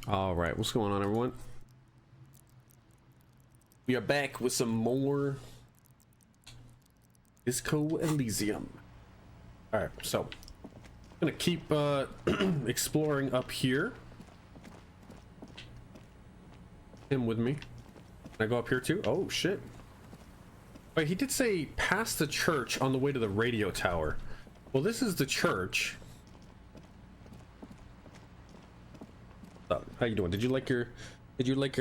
All right, what's going on, everyone? We are back with some more Elysium. All right, so I'm gonna keep exploring up here. Him with me. Can I go up here too? Oh shit! Wait, he did say past the church on the way to the radio tower. Well, this is the church. How you doing? Did you like your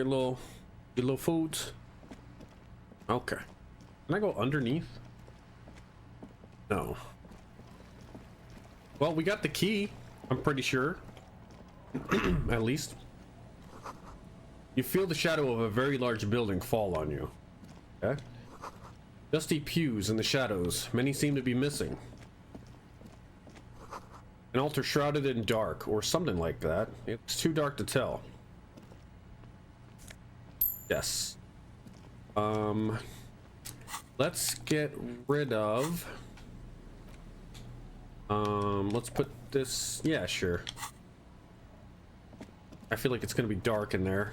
little foods? Okay. Can I go underneath? No. Well, we got the key, I'm pretty sure. At least. You feel the shadow of a very large building fall on you. Okay. Dusty pews in the shadows. Many seem to be missing. An altar shrouded in dark, or something like that. It's too dark to tell. Yes. Let's get rid of... let's put this... Yeah, sure. I feel like it's gonna be dark in there.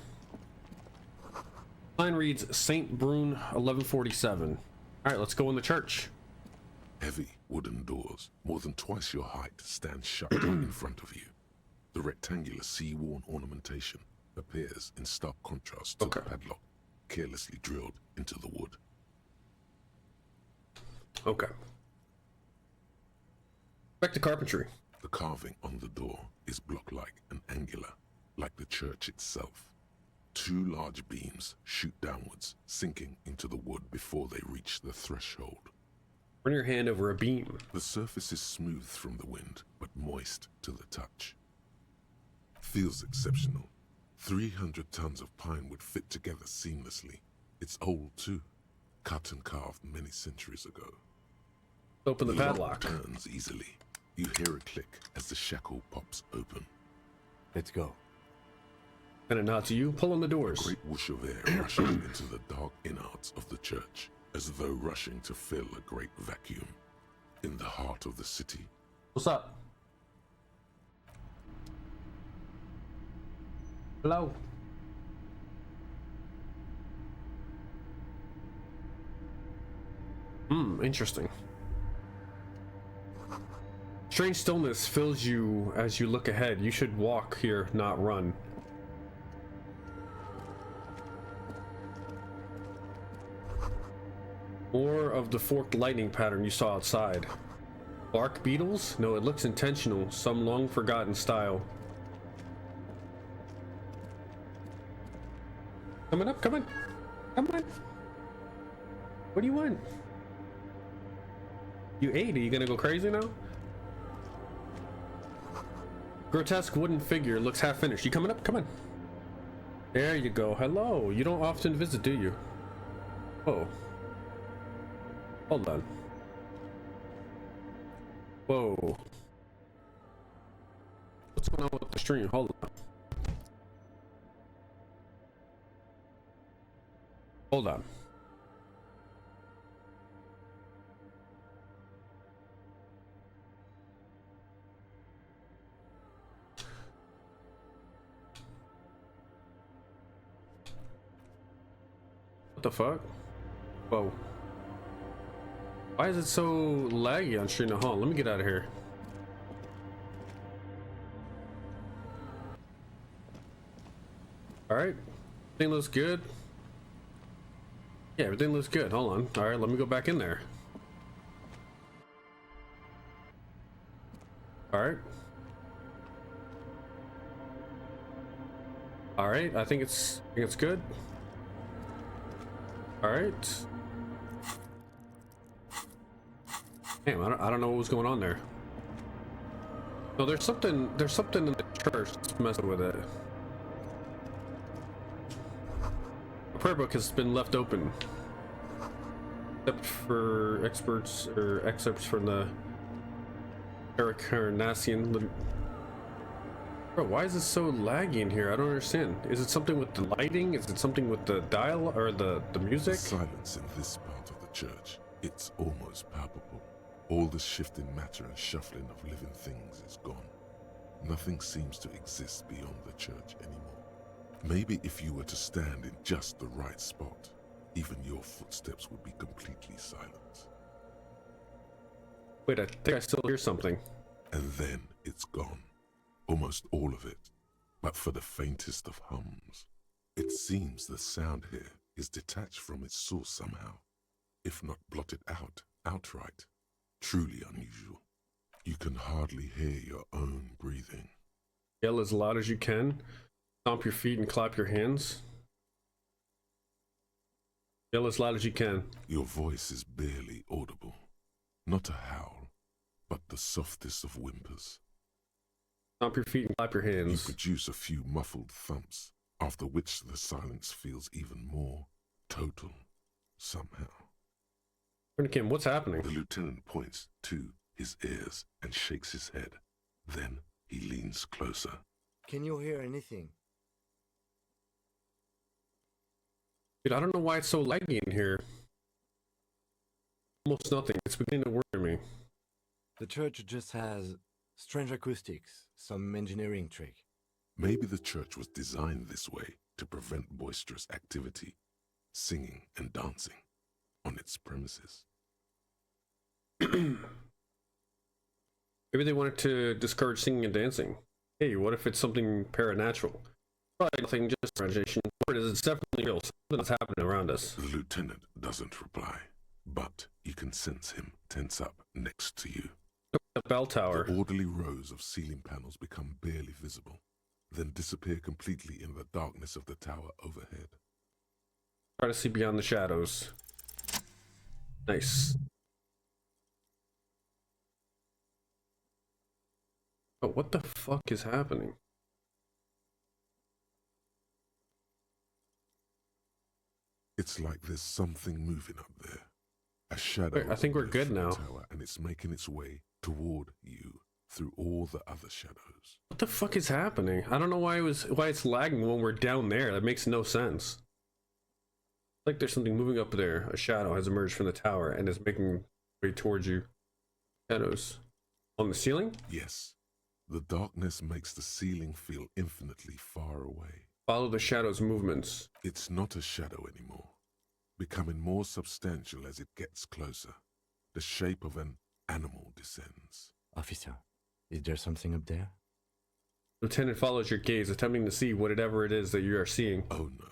Sign reads St. Brune 1147. Alright, let's go in the church. Heavy wooden doors, more than twice your height, stand shut in front of you. The rectangular sea-worn ornamentation appears in stark contrast to the padlock, carelessly drilled into the wood. Okay. Back to carpentry. The carving on the door is block-like and angular, like the church itself. Two large beams shoot downwards, sinking into the wood before they reach the threshold. Run your hand over a beam. The surface is smooth from the wind, but moist to the touch. Feels exceptional. 300 tons of pine would fit together seamlessly. It's old too, cut and carved many centuries ago. Open the padlock. Lock turns easily. You hear a click as the shackle pops open. Let's go. And a nod to you. Pull on the doors. A great whoosh of air rushes into the dark innards of the church, as though rushing to fill a great vacuum. In the heart of the city. What's up? Hello? Interesting. Strange stillness fills you as you look ahead. You should walk here, not run. More of the forked lightning pattern you saw outside. Bark beetles? No, it looks intentional. Some long forgotten style. Coming up, come on. Come on. What do you want? You ate. Are you gonna go crazy now? Grotesque wooden figure looks half finished. You coming up? Come on. There you go. Hello. You don't often visit, do you? Oh. Hold on. Whoa. What's going on with the stream? Hold on. Hold on. What the fuck? Whoa. Why is it so laggy on stream? Hold on, let me get out of here. Alright. Everything looks good. Yeah, everything looks good. Hold on. Alright, let me go back in there. Alright. Alright, I think it's good. Alright. Damn, I don't know what was going on there. No, there's something in the church that's messing with it. The prayer book has been left open. Except for excerpts from the Karaoke. Bro, why is it so laggy in here? I don't understand. Is it something with the lighting? Is it something with the dial or the music? The silence in this part of the church, it's almost palpable. All the shifting matter and shuffling of living things is gone. Nothing seems to exist beyond the church anymore. Maybe if you were to stand in just the right spot, even your footsteps would be completely silent. Wait, I think I still hear something. And then it's gone. Almost all of it, but for the faintest of hums. It seems the sound here is detached from its source somehow, if not blotted out outright. Truly unusual. You can hardly hear your own breathing. Yell as loud as you can. Stomp your feet and clap your hands. Yell as loud as you can. Your voice is barely audible. Not a howl, but the softest of whimpers. Stomp your feet and clap your You hands. produce a few muffled thumps, after which the silence feels even more total, somehow. Kim, what's happening? The lieutenant points to his ears and shakes his head. Then he leans closer. Can you hear anything? Dude, I don't know why it's so laggy in here. Almost nothing. It's beginning to worry me. The church just has strange acoustics, some engineering trick. Maybe the church was designed this way to prevent boisterous activity, singing and dancing on its premises. Maybe they wanted to discourage singing and dancing. Hey, what if it's something paranatural? Probably nothing, just imagination. Or is it's definitely real? Something that's happening around us. The lieutenant doesn't reply, but you can sense him tense up next to you. The bell tower. The orderly rows of ceiling panels become barely visible, then disappear completely in the darkness of the tower overhead. Try to see beyond the shadows. Nice. Oh, what the fuck is happening? It's like there's something moving up there. A shadow. Wait, I think we're good now. Tower, and it's making its way toward you through all the other shadows. What the fuck is happening? I don't know why it's lagging when we're down there. That makes no sense. Like there's something moving up there. A shadow has emerged from the tower and is making way towards you. Shadows. On the ceiling? Yes. The darkness makes the ceiling feel infinitely far away. Follow the shadow's movements. It's not a shadow anymore, becoming more substantial as it gets closer. The shape of an animal descends. Officer, is there something up there? Lieutenant follows your gaze, attempting to see whatever it is that you are seeing. Oh no.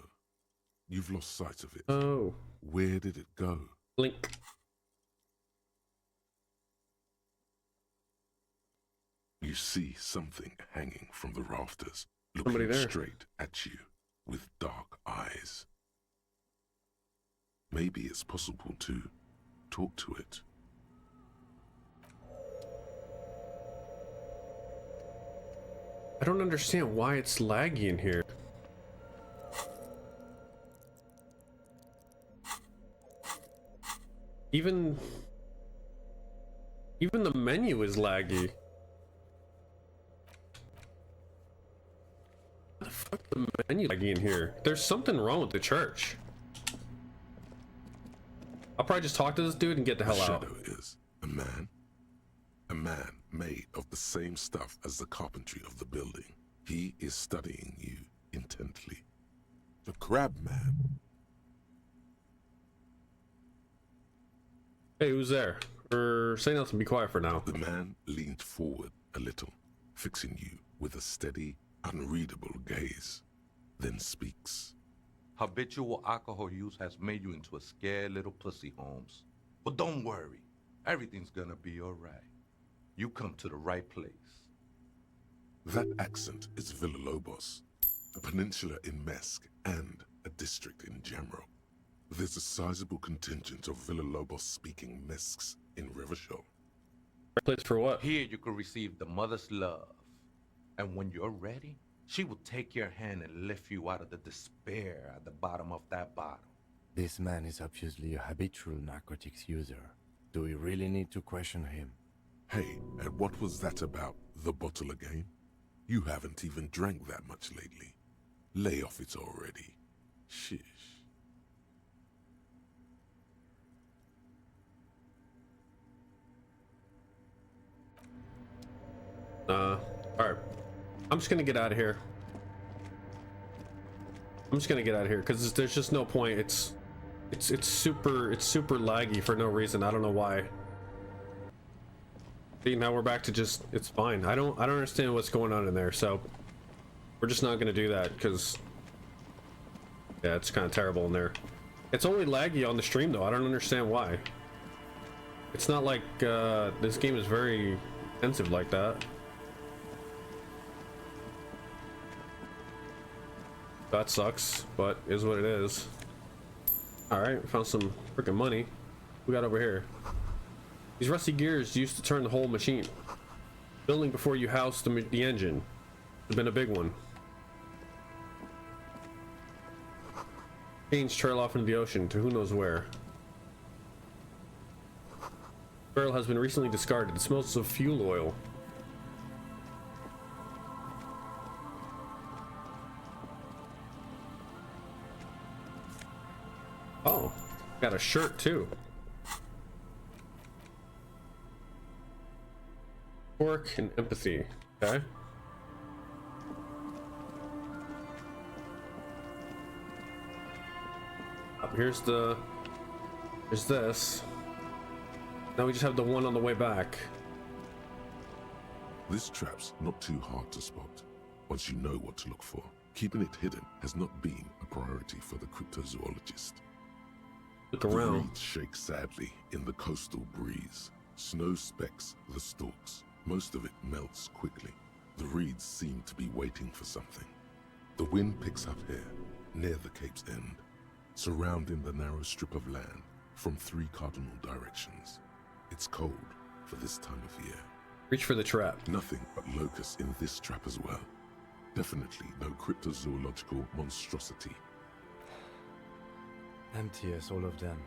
You've lost sight of it. Oh. Where did it go? Blink. You see something hanging from the rafters, Somebody looking there. straight at you with dark eyes. Maybe it's possible to talk to it. I don't understand why it's laggy in here. Even the menu is laggy. What the fuck is the menu laggy in here? There's something wrong with the church. I'll probably just talk to this dude and get the hell out. The shadow is a man made of the same stuff as the carpentry of the building. He is studying you intently. The crab man. Hey, who's there? Or say nothing, be quiet for now. The man leaned forward a little, fixing you with a steady, unreadable gaze, then speaks. Habitual alcohol use has made you into a scared little pussy, Holmes. But don't worry, everything's gonna be all right. You come to the right place. That accent is Villalobos, a peninsula in Mesk and a district in Jamrock. There's a sizable contingent of Villalobos-speaking Mesks in Revachol. Place for what? Here you can receive the mother's love. And when you're ready, she will take your hand and lift you out of the despair at the bottom of that bottle. This man is obviously a habitual narcotics user. Do we really need to question him? Hey, and what was that about the bottle again? You haven't even drank that much lately. Lay off it already. Shish. Alright. I'm just gonna get out of here. I'm just gonna get out of here because there's just no point. It's super laggy for no reason. I don't know why. See, now we're back to just, it's fine. I don't understand what's going on in there, so we're just not gonna do that because yeah, it's kind of terrible in there. It's only laggy on the stream though. I don't understand why. It's not like this game is very intensive like that. That sucks, but is what it is. Alright, found some freaking money. We got over here. These rusty gears used to turn the whole machine. Building before you housed the engine. Would have been a big one. Chains trail off into the ocean to who knows where. Barrel has been recently discarded. It smells of fuel oil. Oh, got a shirt too. Work and empathy. Okay. Here's this. Now we just have the one on the way back. This trap's not too hard to spot once you know what to look for. Keeping it hidden has not been a priority for the cryptozoologist. Look The around. reeds shake sadly in the coastal breeze. Snow specks the stalks. Most of it melts quickly. The reeds seem to be waiting for something. The wind picks up here, near the cape's end, surrounding the narrow strip of land from 3 cardinal directions. It's cold for this time of year. Reach for the trap. Nothing but locusts in this trap as well. Definitely no cryptozoological monstrosity. Empty us, all of them.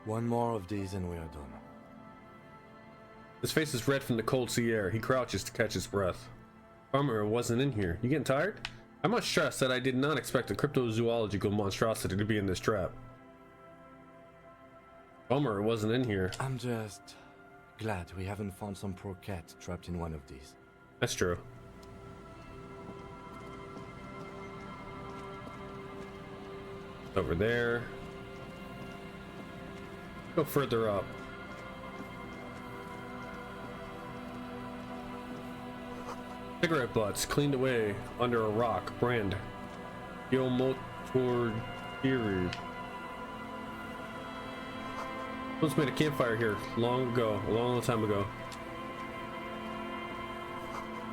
One more of these and we are done. His face is red from the cold sea air. He crouches to catch his breath. Farmer wasn't in here. You getting tired? I must stress that I did not expect a cryptozoological monstrosity to be in this trap. Bummer it wasn't in here. I'm just glad we haven't found some poor cat trapped in one of these. That's true. Over there. Go further up. Cigarette butts cleaned away under a rock. Brand. Yomotor theory. Someone's made a campfire here long ago, a long time ago.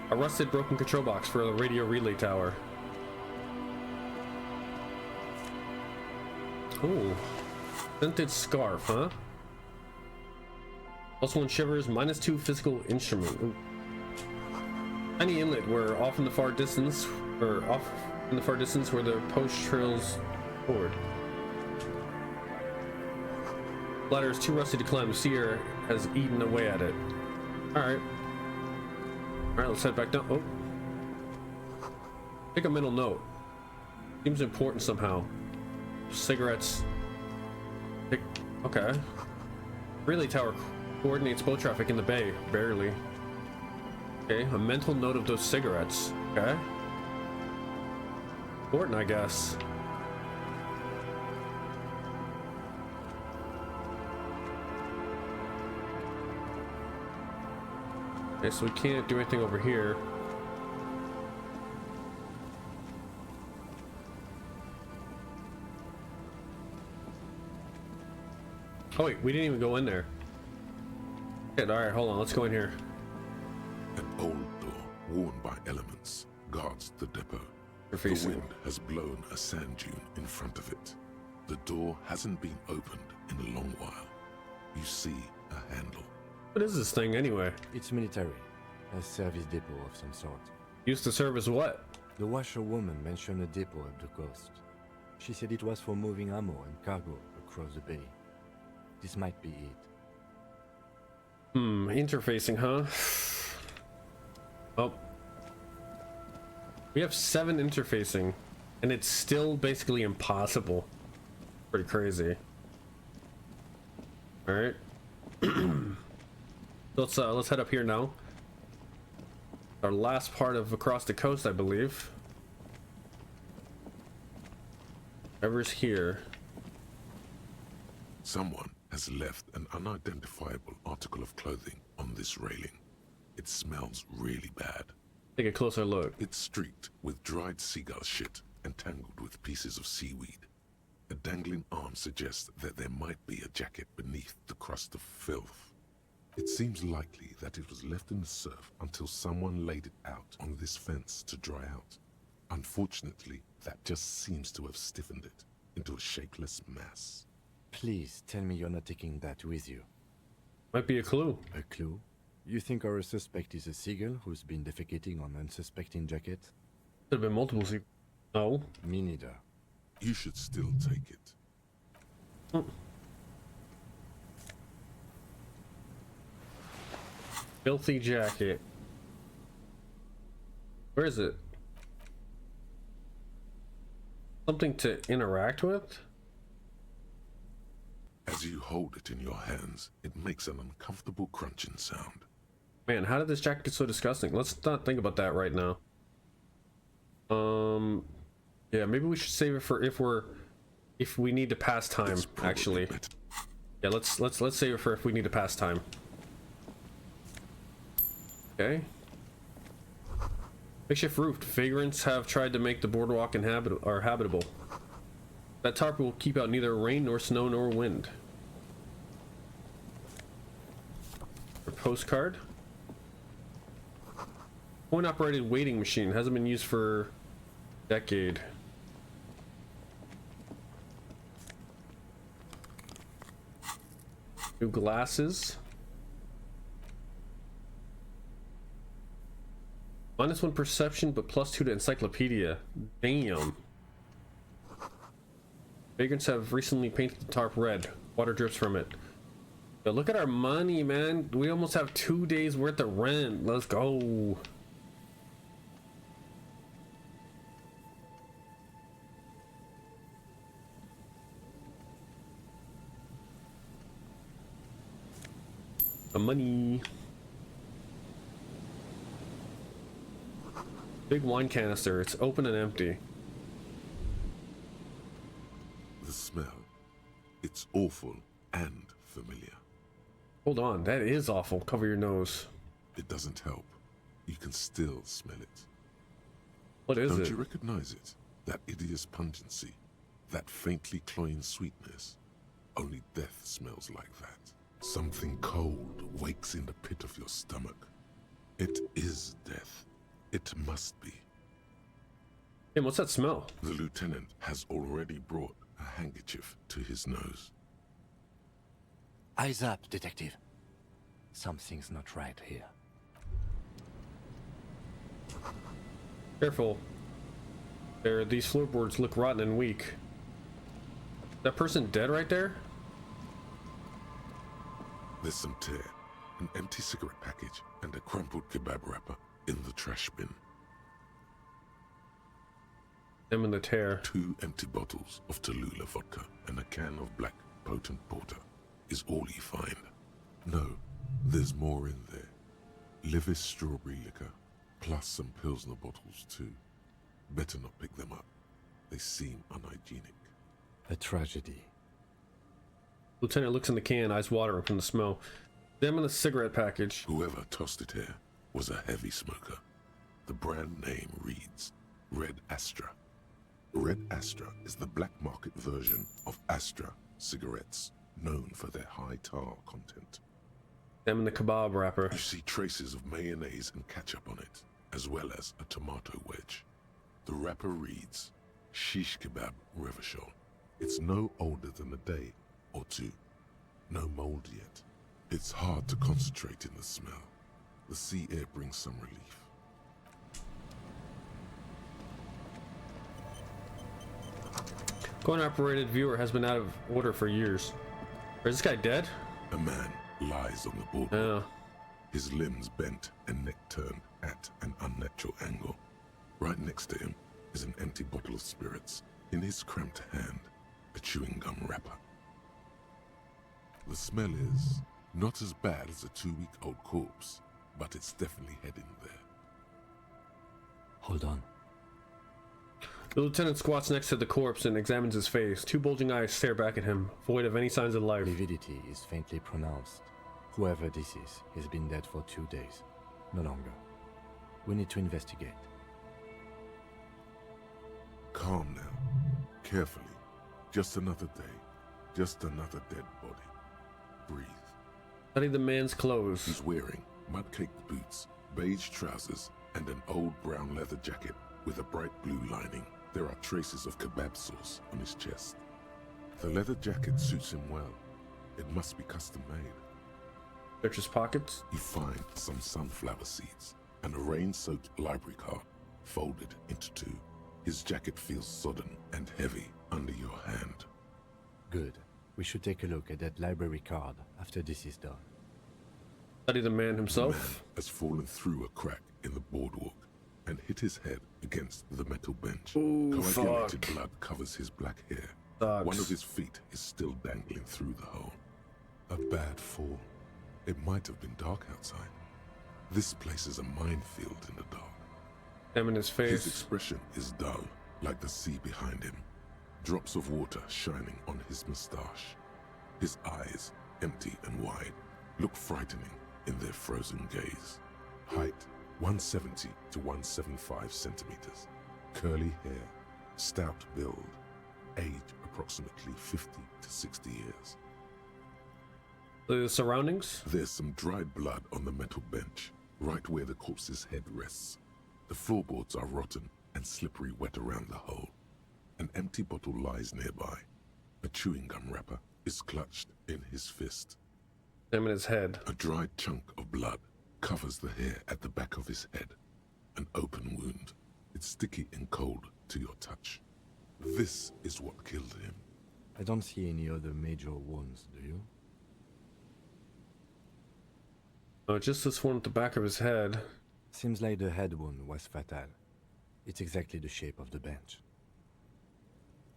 A rusted, broken control box for the radio relay tower. Oh, scented scarf, huh? Plus 1 shivers, -2 physical instrument. Ooh. Tiny inlet where off in the far distance, where the post trails forward. Ladder is too rusty to climb. The sea air has eaten away at it. Alright. Alright, let's head back down. Oh. Take a mental note. Seems important somehow. Cigarettes. Okay. Relay tower coordinates boat traffic in the bay. Barely. Okay, a mental note of those cigarettes. Okay. Important, I guess. Okay, so we can't do anything over here. Oh wait, we didn't even go in there. Okay, alright, hold on, let's go in here. An old door, worn by elements, guards the depot. You're The facing. wind has blown a sand dune in front of it. The door hasn't been opened in a long while. You see a handle. What is this thing anyway? It's military. A service depot of some sort. Used to serve as what? The washerwoman mentioned a depot up the coast. She said it was for moving ammo and cargo across the bay. This might be it. Interfacing, huh? Oh. We have 7 interfacing, and it's still basically impossible. Pretty crazy. Alright. Let's head up here now. Our last part of across the coast, I believe. Whoever's here. Someone has left an unidentifiable article of clothing on this railing. It smells really bad. Take a closer look. It's streaked with dried seagull shit and tangled with pieces of seaweed. A dangling arm suggests that there might be a jacket beneath the crust of filth. It seems likely that it was left in the surf until someone laid it out on this fence to dry out. Unfortunately, that just seems to have stiffened it into a shapeless mass. Please tell me you're not taking that with you. Might be a clue. A clue? You think our suspect is a seagull who's been defecating on unsuspecting jacket? Could have been multiple sequels. No. Me neither. You should still take it. Filthy jacket. Where is it? Something to interact with? As you hold it in your hands, it makes an uncomfortable crunching sound. Man, how did this jacket get so disgusting? Let's not think about that right now. Yeah, maybe we should save it for if we need to pass time. Actually, yeah, let's save it for if we need to pass time. Okay. Makeshift roof. Vagrants have tried to make the boardwalk habitable. That tarp will keep out neither rain nor snow nor wind. A postcard. Coin-operated waiting machine hasn't been used for a decade. New glasses. -1 perception, but +2 to encyclopedia. Damn. Vagrants have recently painted the tarp red. Water drips from it. But look at our money, man. We almost have 2 days worth of rent. Let's go. The money. Big wine canister. It's open and empty. The smell. It's awful and familiar. Hold on. That is awful. Cover your nose. It doesn't help. You can still smell it. What is Don't it? you recognize it? That hideous pungency. That faintly cloying sweetness. Only death smells like that. Something cold wakes in the pit of your stomach. It is death. It must be. Hey, what's that smell? The lieutenant has already brought a handkerchief to his nose. Eyes up, detective. Something's not right here. Careful. These floorboards look rotten and weak. That person dead right there? There's some tear, an empty cigarette package, and a crumpled kebab wrapper in the trash bin. Them in the tear. 2 empty bottles of Tallulah vodka and a can of black potent porter is all you find. No, there's more in there. Livis strawberry liquor, plus some Pilsner bottles too. Better not pick them up. They seem unhygienic. A tragedy. Lieutenant looks in the can, eyes watering from the smell. Them in the cigarette package. Whoever tossed it here was a heavy smoker. The brand name reads Red Astra. Red Astra is the black market version of Astra cigarettes, known for their high tar content. Them in the kebab wrapper. You see traces of mayonnaise and ketchup on it, as well as a tomato wedge. The wrapper reads Shish Kebab Revachol. It's no older than a day or two. No mold yet. It's hard to concentrate in the smell. The sea air brings some relief. Coin-operated viewer has been out of order for years. Is this guy dead? A man lies on the boardwalk. Yeah. His limbs bent and neck turned at an unnatural angle. Right next to him is an empty bottle of spirits. In his cramped hand, a chewing gum wrapper. The smell is not as bad as a 2-week-old corpse, but it's definitely heading there. Hold on. The lieutenant squats next to the corpse and examines his face. Two bulging eyes stare back at him, void of any signs of life. Lividity is faintly pronounced. Whoever this is, he's been dead for 2 days. No longer. We need to investigate. Calm now. Carefully. Just another day. Just another dead body. Breathe. Study the man's clothes. He's wearing mud-caked boots, beige trousers, and an old brown leather jacket with a bright blue lining. There are traces of kebab sauce on his chest. The leather jacket suits him well. It must be custom-made. Search his pockets. You find some sunflower seeds and a rain-soaked library card folded into two. His jacket feels sodden and heavy under your hand. Good. We should take a look at that library card after this is done. Study the man The himself. man has fallen through a crack in the boardwalk and hit his head against the metal bench. Ooh, Coagulated fuck. blood covers his black hair. Sucks. One of his feet is still dangling through the hole. A bad fall. It might have been dark outside. This place is a minefield in the dark. Examine his His face. expression is dull, like the sea behind him. Drops of water shining on his mustache. His eyes, empty and wide, look frightening in their frozen gaze. Height, 170 to 175 centimeters. Curly hair, stout build. Age, approximately 50 to 60 years. The surroundings. There's some dried blood on the metal bench, right where the corpse's head rests. The floorboards are rotten and slippery wet around the hole. An empty bottle lies nearby. A chewing gum wrapper is clutched in his fist. Examine his head. A dried chunk of blood covers the hair at the back of his head. An open wound. It's sticky and cold to your touch. This is what killed him. I don't see any other major wounds, do you? Oh, just this one at the back of his head. Seems like the head wound was fatal. It's exactly the shape of the bench.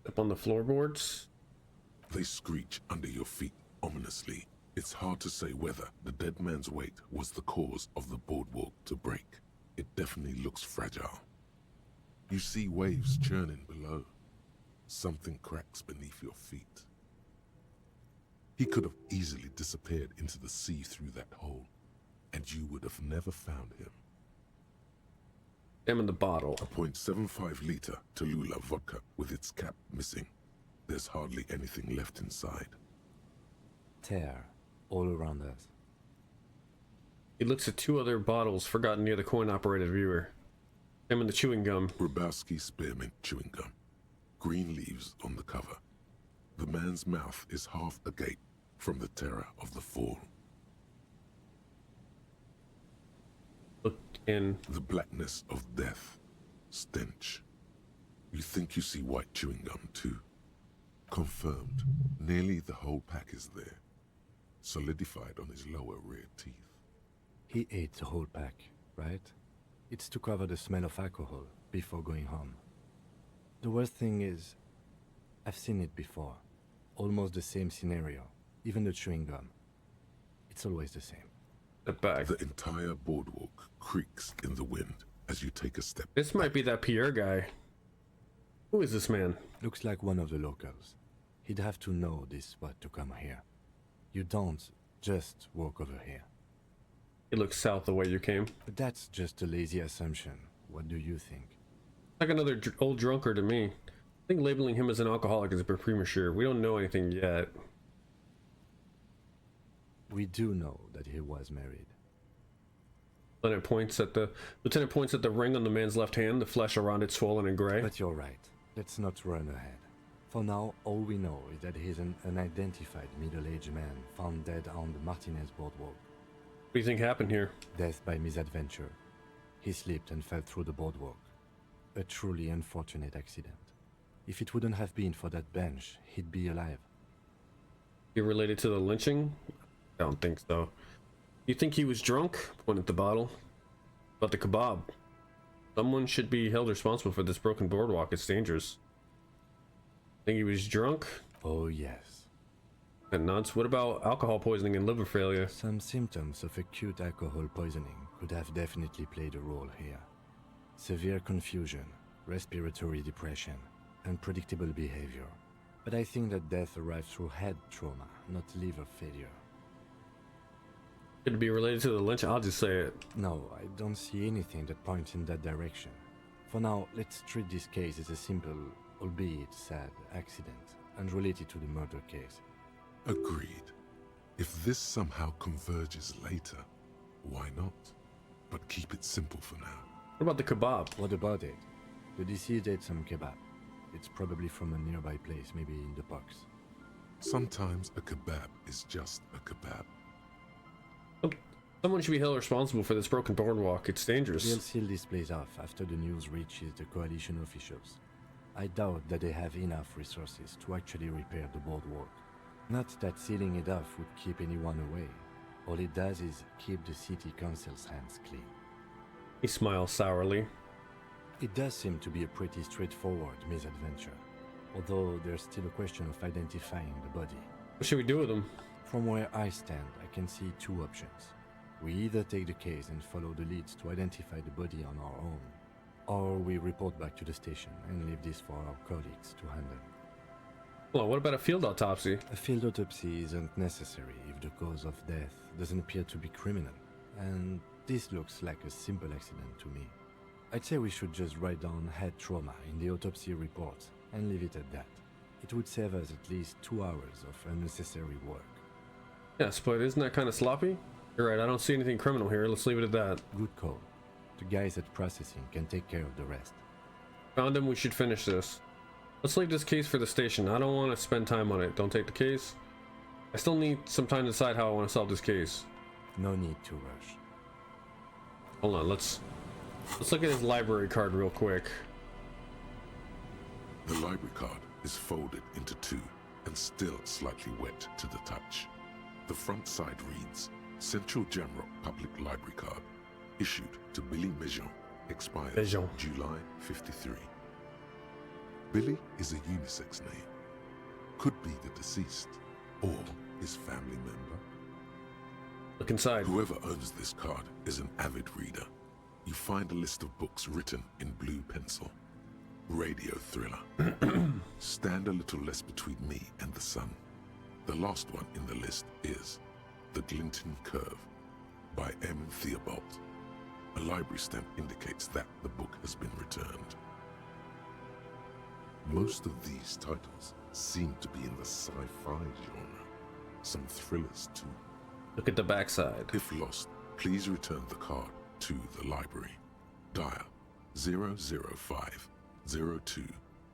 Up on the floorboards. They screech under your feet ominously. It's hard to say whether the dead man's weight was the cause of the boardwalk to break. It definitely looks fragile. You see waves churning below. Something cracks beneath your feet. He could have easily disappeared into the sea through that hole, and you would have never found him. Examine the bottle. A .75 liter Tallulah vodka with its cap missing. There's hardly anything left inside. Tear all around us. He looks at two other bottles forgotten near the coin-operated viewer. Examine the chewing gum. Rubowski spearmint chewing gum. Green leaves on the cover. The man's mouth is half agape from the terror of the fall. Look in. The blackness of death. Stench. You think you see white chewing gum too. Confirmed. Nearly the whole pack is there. Solidified on his lower rear teeth. He ate the whole pack, right? It's to cover the smell of alcohol before going home. The worst thing is, I've seen it before. Almost the same scenario. Even the chewing gum. It's always the same. The bag. The entire boardwalk creaks in the wind as you take a step. This might be that Pierre guy. Who is this man? Looks like one of the locals. He'd have to know this spot to come here. You don't just walk over here. He looks south the way you came. But that's just a lazy assumption. What do you think? Like another old drunkard to me. I think labeling him as an alcoholic is a bit premature. We don't know anything yet. We do know that he was married. Lieutenant points at the ring on the man's left hand, the flesh around it swollen and gray. But you're right. Let's not run ahead. For now, all we know is that he's an unidentified middle-aged man found dead on the Martinez boardwalk. What do you think happened here? Death by misadventure. He slipped and fell through the boardwalk. A truly unfortunate accident. If it wouldn't have been for that bench, he'd be alive. You related to the lynching? I don't think so. You think he was drunk? Point at the bottle. About the kebab. Someone should be held responsible for this broken boardwalk. It's dangerous. Think he was drunk? Oh yes. And nuts. What about alcohol poisoning and liver failure? Some symptoms of acute alcohol poisoning could have definitely played a role here. Severe confusion, respiratory depression, unpredictable behavior. But I think that death arrives through head trauma, not liver failure. Could it be related to the lynch? I'll just say it. No, I don't see anything that points in that direction. For now, let's treat this case as a simple, albeit sad, accident, unrelated to the murder case. Agreed. If this somehow converges later, why not? But keep it simple for now. What about the kebab? What about it? The deceased ate some kebab. It's probably from a nearby place, maybe in the box. Sometimes a kebab is just a kebab. Someone should be held responsible for this broken boardwalk. It's dangerous. They'll seal this place off after the news reaches the coalition officials. I doubt that they have enough resources to actually repair the boardwalk. Not that sealing it off would keep anyone away. All it does is keep the city council's hands clean. He smiles sourly. It does seem to be a pretty straightforward misadventure, although there's still a question of identifying the body. What should we do with him? From where I stand, I can see two options. We either take the case and follow the leads to identify the body on our own, or we report back to the station and leave this for our colleagues to handle. Well, what about a field autopsy? A field autopsy isn't necessary if the cause of death doesn't appear to be criminal, and this looks like a simple accident to me. I'd say we should just write down head trauma in the autopsy report and leave it at that. It would save us at least 2 hours of unnecessary work. Yes, but isn't that kind of sloppy? You're right, I don't see anything criminal here. Let's leave it at that. Good call. The guys at processing can take care of the rest. Found him, we should finish this. Let's leave this case for the station. I don't want to spend time on it. Don't take the case. I still need some time to decide how I want to solve this case. No need to rush. Hold on, let's look at his library card real quick. The library card is folded into two and still slightly wet to the touch. The front side reads, Central Jamrock Public Library Card, issued to Billy Mejean, expired Mejean. July 53. Billy is a unisex name. Could be the deceased or his family member. Look inside. Whoever owns this card is an avid reader. You find a list of books written in blue pencil. Radio thriller. Stand a little less between me and the sun. The last one in the list is The Glinton Curve by M. Theobald. A library stamp indicates that the book has been returned. Most of these titles seem to be in the sci-fi genre. Some thrillers too. Look at the backside. If lost, please return the card to the library. Dial 005 02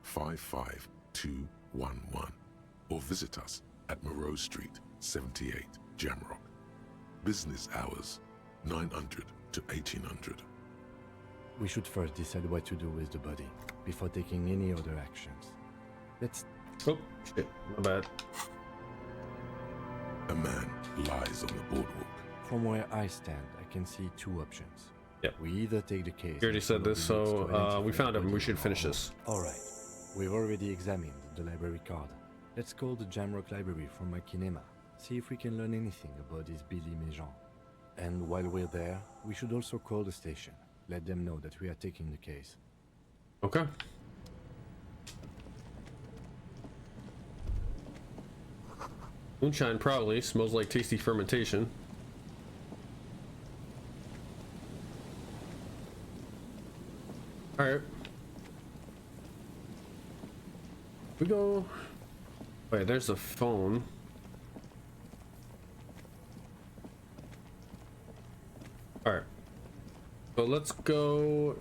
55211 or visit us at Moreau Street, 78, Jamrock. Business hours, 900 to 1800. We should first decide what to do with the body before taking any other actions. Let's... Oh, shit. My bad. A man lies on the boardwalk. From where I stand, I can see two options. Yep. We either take the case... You already said this, so we found him. We should finish this. Alright. We've already examined the library card. Let's call the Jamrock Library from my kinema. See if we can learn anything about this Billy Mejean. And while we're there, we should also call the station. Let them know that we are taking the case. Okay. Moonshine probably smells like tasty fermentation. Alright. We go... Wait, there's a phone. Alright. So let's go...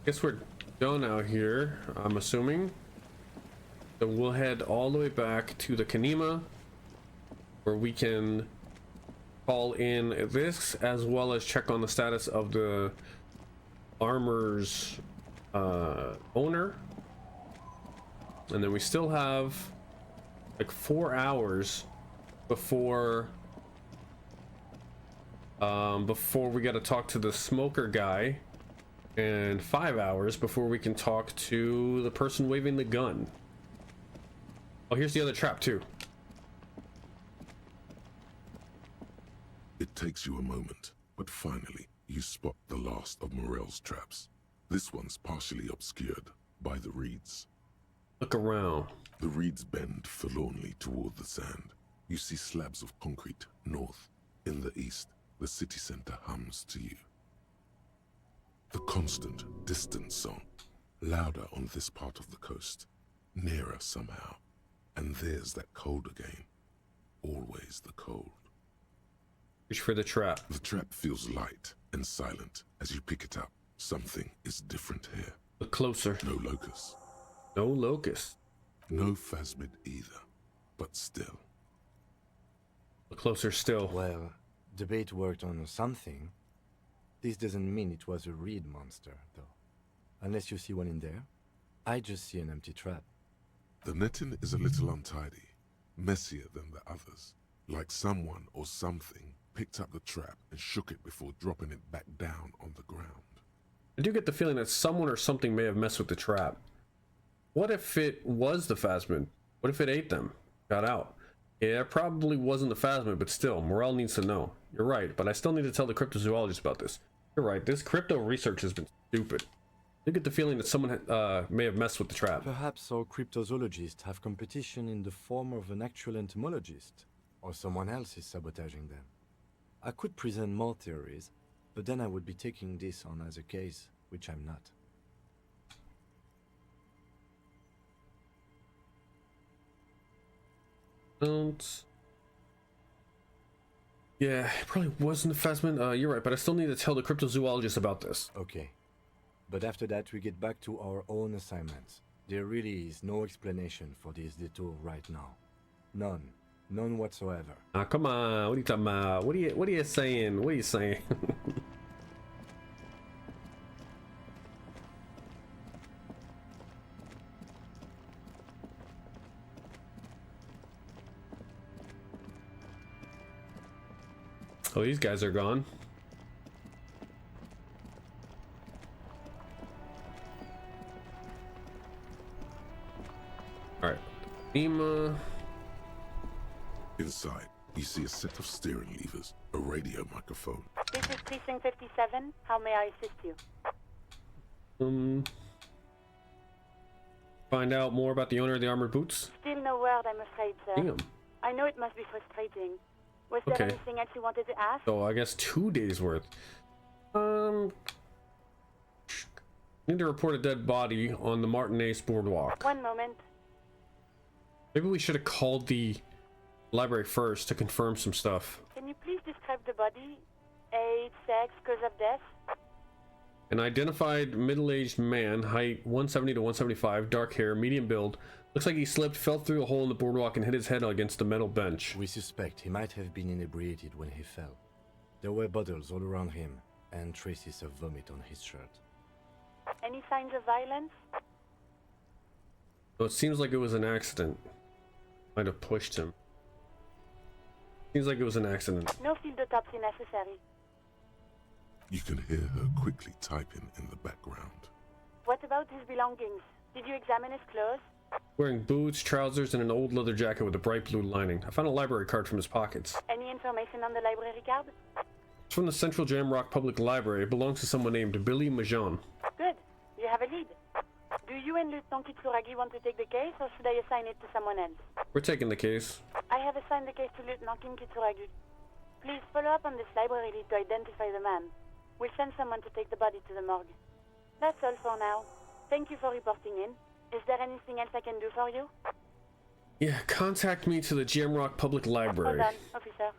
Guess we're done out here, I'm assuming. So we'll head all the way back to the Kanema, where we can call in this, as well as check on the status of the armor's owner. And then we still have like 4 hours before we got to talk to the smoker guy, and 5 hours before we can talk to the person waving the gun. Oh, here's the other trap too. It takes you a moment, but finally you spot the last of Morel's traps. This one's partially obscured, by the reeds. Look around. The reeds bend forlornly toward the sand. You see slabs of concrete north. In the east, the city center hums to you. The constant, distant song, louder on this part of the coast, nearer somehow. And there's that cold again. Always the cold. Reach for the trap. The trap feels light and silent as you pick it up. Something is different here. Look closer. No locust. No locust. No phasmid either. But still. Look closer still. Well, the bait worked on something. This doesn't mean it was a reed monster, though. Unless you see one in there. I just see an empty trap. The netting is a little untidy. Messier than the others. Like someone or something picked up the trap and shook it before dropping it back down on the ground. I do get the feeling that someone or something may have messed with the trap. What if it was the phasmid? What if it ate them? Got out? Yeah, it probably wasn't the phasmid, but still, Morel needs to know. You're right, but I still need to tell the cryptozoologist about this. You're right, this crypto research has been stupid. I get the feeling that someone may have messed with the trap. Perhaps our cryptozoologists have competition in the form of an actual entomologist, or someone else is sabotaging them. I could present more theories, but then I would be taking this on as a case, which I'm not. Don't. Yeah, it probably wasn't the phasmid. You're right, but I still need to tell the cryptozoologist about this. Okay. But after that, we get back to our own assignments. There really is no explanation for this detour right now. None. None whatsoever. Ah, come on. What are you talking about? What are you saying? What are you saying? Oh, these guys are gone. Alright. Ema. Inside, you see a set of steering levers, a radio microphone. This is precinct 57. How may I assist you? Find out more about the owner of the armored boots? Still no word, I'm afraid, sir. Damn. I know it must be frustrating. Was there Okay. anything else you wanted to ask? So I guess 2 days worth. Need to report a dead body on the Martinez boardwalk. One moment. Maybe we should have called the library first to confirm some stuff. Can you please describe the body? Age, sex, cause of death? An identified middle-aged man, height 170 to 175, dark hair, medium build. Looks like he slipped, fell through a hole in the boardwalk, and hit his head against the metal bench. We suspect he might have been inebriated when he fell. There were bottles all around him, and traces of vomit on his shirt. Any signs of violence? So it seems like it was an accident. Might have pushed him. Seems like it was an accident. No field autopsy necessary. You can hear her quickly typing in the background. What about his belongings? Did you examine his clothes? Wearing boots, trousers, and an old leather jacket with a bright blue lining. I found a library card from his pockets. Any information on the library card? It's from the Central Jamrock Public Library. It belongs to someone named Billy Majon. Good. You have a lead. Do you and Lieutenant Kitsuragi want to take the case, or should I assign it to someone else? We're taking the case. I have assigned the case to Lieutenant Kitsuragi. Please follow up on this library lead to identify the man. We'll send someone to take the body to the morgue. That's all for now. Thank you for reporting in. Is there anything else I can do for you? Yeah, contact me to the Jamrock Public Library. Hold on, officer.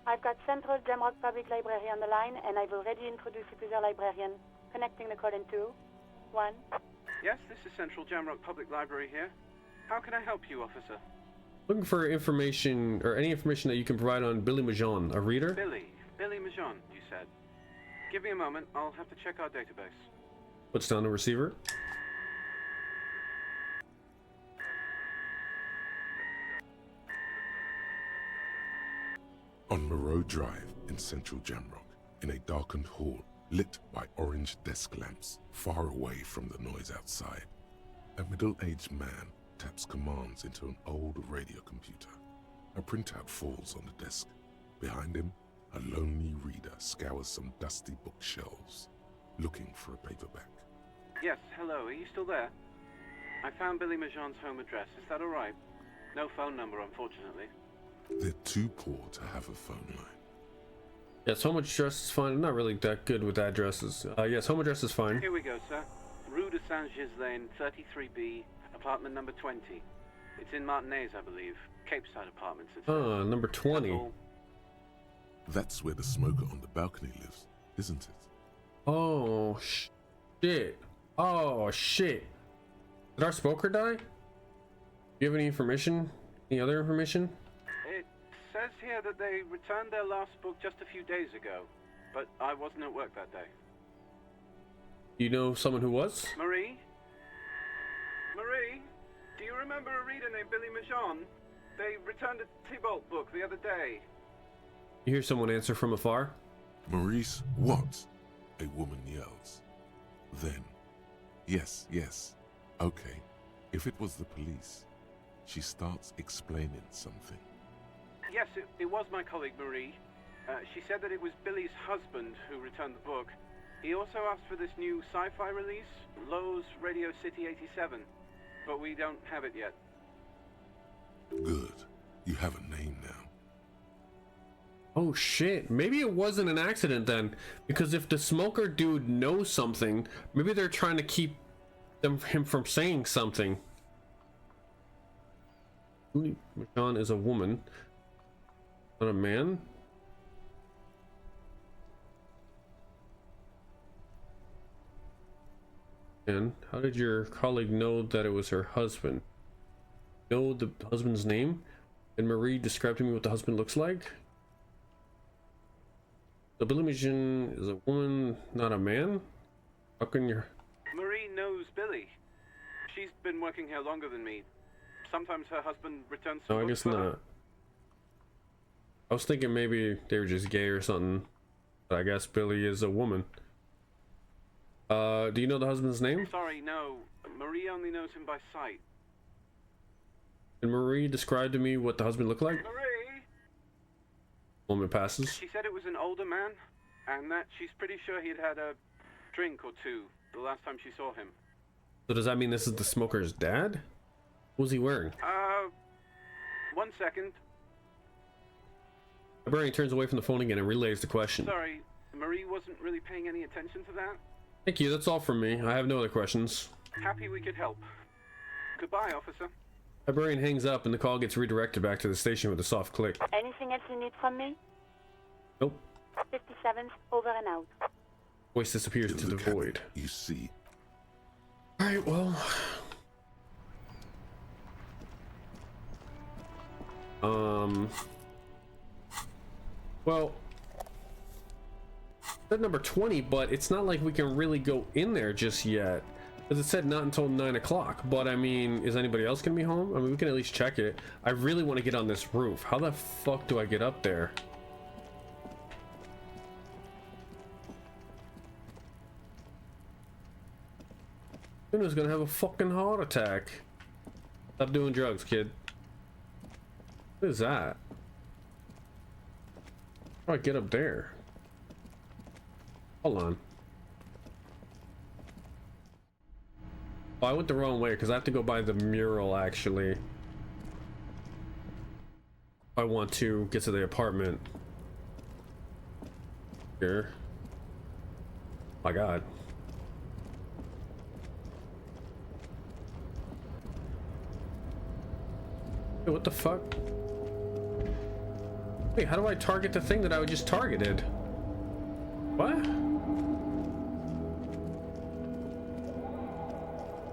I've got Central Jamrock Public Library on the line, and I've already introduced you to the librarian. Connecting the call in 2, 1. Yes, this is Central Jamrock Public Library here. How can I help you, officer? Looking for information, or any information that you can provide on Billy Majon, a reader? Billy Majon, you said. Give me a moment, I'll have to check our database. Puts down the receiver. On Moreau Drive in central Jamrock, in a darkened hall lit by orange desk lamps far away from the noise outside, a middle-aged man taps commands into an old radio computer. A printout falls on the desk. Behind him, A lonely reader scours some dusty bookshelves, looking for a paperback. Yes, hello, are you still there? I found Billy Majon's home address, is that alright? No phone number, unfortunately. They're too poor to have a phone line. Yes, home address is fine. I'm not really that good with addresses. Yes, home address is fine. Here we go, sir. Rue de Saint-Ghislain, 33B, apartment number 20. It's in Martinez, I believe. Cape Side Apartments. Number 20. That's where the smoker on the balcony lives, isn't it? Oh, shit. Oh, shit. Did our smoker die? Do you have any information? Any other information? It says here that they returned their last book just a few days ago, but I wasn't at work that day. You know someone who was? Marie? Marie? Do you remember a reader named Billy Majon? They returned a Tybalt book the other day. You hear someone answer from afar? Maurice, what? A woman yells. Then, yes, okay, if it was the police, she starts explaining something. Yes, it was my colleague Marie. She said that it was Billy's husband who returned the book. He also asked for this new sci-fi release, Lowe's Radio City 87, but we don't have it yet. Good. You have a name now. Oh shit, maybe it wasn't an accident then, because if the smoker dude knows something, maybe they're trying to keep him from saying something. John is a woman, not a man. And how did your colleague know that it was her husband? Know the husband's name? And Marie described to me what the husband looks like? The Billy Majon is a woman, not a man? How can you... Marie knows Billy. She's been working here longer than me. Sometimes her husband returns to No, I guess not. I was thinking maybe they were just gay or something. But I guess Billy is a woman. Do you know the husband's name? Sorry, no. Marie only knows him by sight. And Marie described to me what the husband looked like? Marie! Moment passes. She said it was an older man, and that she's pretty sure he'd had a drink or two the last time she saw him. So does that mean this is the smoker's dad? What was he wearing? 1 second. Librarian turns away from the phone again and relays the question. Sorry, Marie wasn't really paying any attention to that. Thank you, that's all from me. I have no other questions. Happy we could help. Goodbye, officer. Librarian hangs up and the call gets redirected back to the station with a soft click. Anything else you need from me? Nope. 57th, over and out. Voice disappears into the Look at void. it, you see. Alright, well... Well... Said number 20, but it's not like we can really go in there just yet. Because it said not until 9 o'clock. But I mean, is anybody else gonna be home? I mean, we can at least check it. I really want to get on this roof. How the fuck do I get up there? Luna's gonna have a fucking heart attack. Stop doing drugs, kid. What is that? How do I get up there? Hold on. Oh, I went the wrong way because I have to go by the mural actually. If I want to get to the apartment. Here. My God. Hey, what the fuck? Wait, how do I target the thing that I just targeted? What?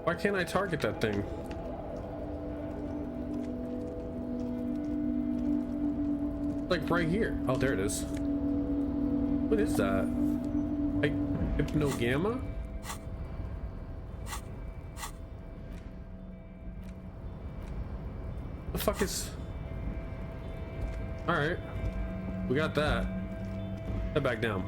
Why can't I target that thing? Like right here. Oh, there it is. What is that? Like hypnogamma? The fuck is... Alright. We got that. Head back down.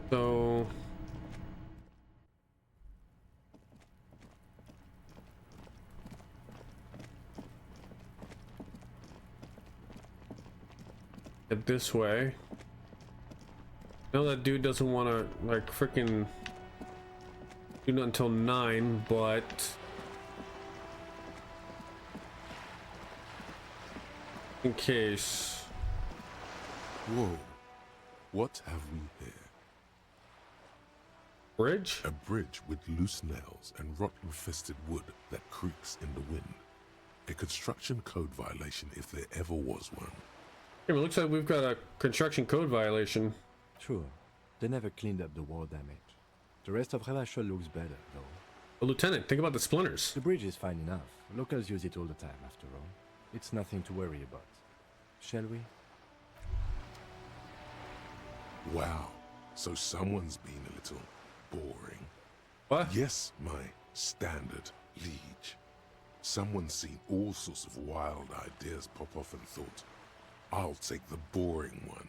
So... head this way. I know that dude doesn't want to like freaking do nothing until 9, but in case. Whoa. What have we here? Bridge? A bridge with loose nails and rot-infested wood that creaks in the wind. A construction code violation if there ever was one. Yeah, it looks like we've got a construction code violation. Sure. They never cleaned up the war damage. The rest of Revachol looks better, though. Well, Lieutenant, think about the splinters. The bridge is fine enough. Locals use it all the time, after all. It's nothing to worry about. Shall we? Wow. So someone's been a little boring. What? Yes, my standard liege. Someone's seen all sorts of wild ideas pop off and thought, I'll take the boring one.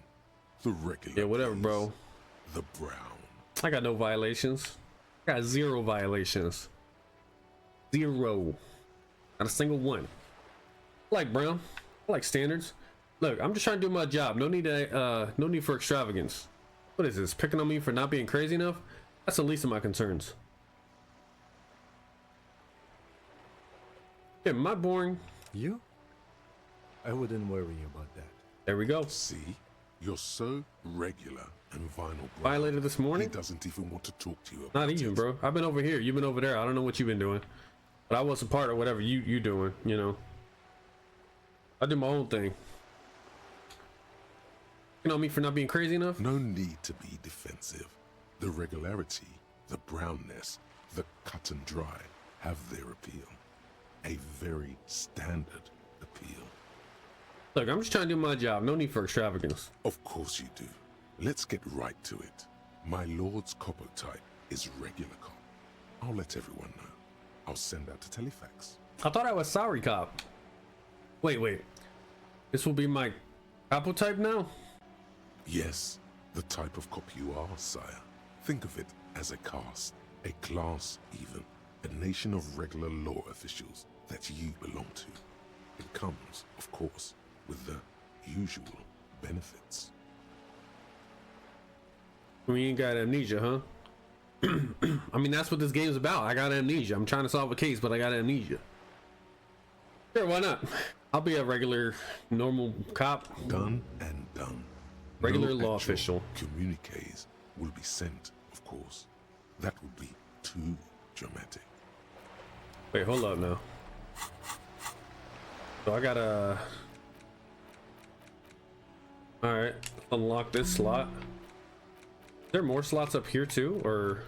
The regular. Yeah, whatever, please. bro. The brown. I got no violations. I got 0 violations. 0. Not a single one. I like brown. I like standards. Look, I'm just trying to do my job. No need for extravagance. What is this? Picking on me for not being crazy enough? That's the least of my concerns. Yeah, am I boring? You? I wouldn't worry about that. There we go. See? You're so regular and vinyl brown. Violated this He morning? doesn't even want to talk to you about Not even, it. bro. I've been over here. You've been over there. I don't know what you've been doing. But I wasn't part of whatever you doing, you know. I do my own thing. You know me for not being crazy enough? No need to be defensive. The regularity, the brownness, the cut and dry have their appeal. A very standard appeal. Look, I'm just trying to do my job. No need for extravagance. Of course you do. Let's get right to it. My lord's copper type is regular cop. I'll let everyone know. I'll send out a telefax. I thought I was sorry cop. Wait. This will be my capo type now? Yes, the type of cop you are, sire. Think of it as a caste, a class even, a nation of regular law officials that you belong to. It comes, of course, with the usual benefits. We ain't got amnesia, huh? I mean, that's what this game's about. I got amnesia. I'm trying to solve a case, but I got amnesia. Sure, why not? I'll be a regular, normal cop. Done and done. Regular No law actual official. Communiques will be sent, of course. That would be too dramatic. Wait, hold up now. So I gotta... Alright, unlock this slot. Is there more slots up here too, or...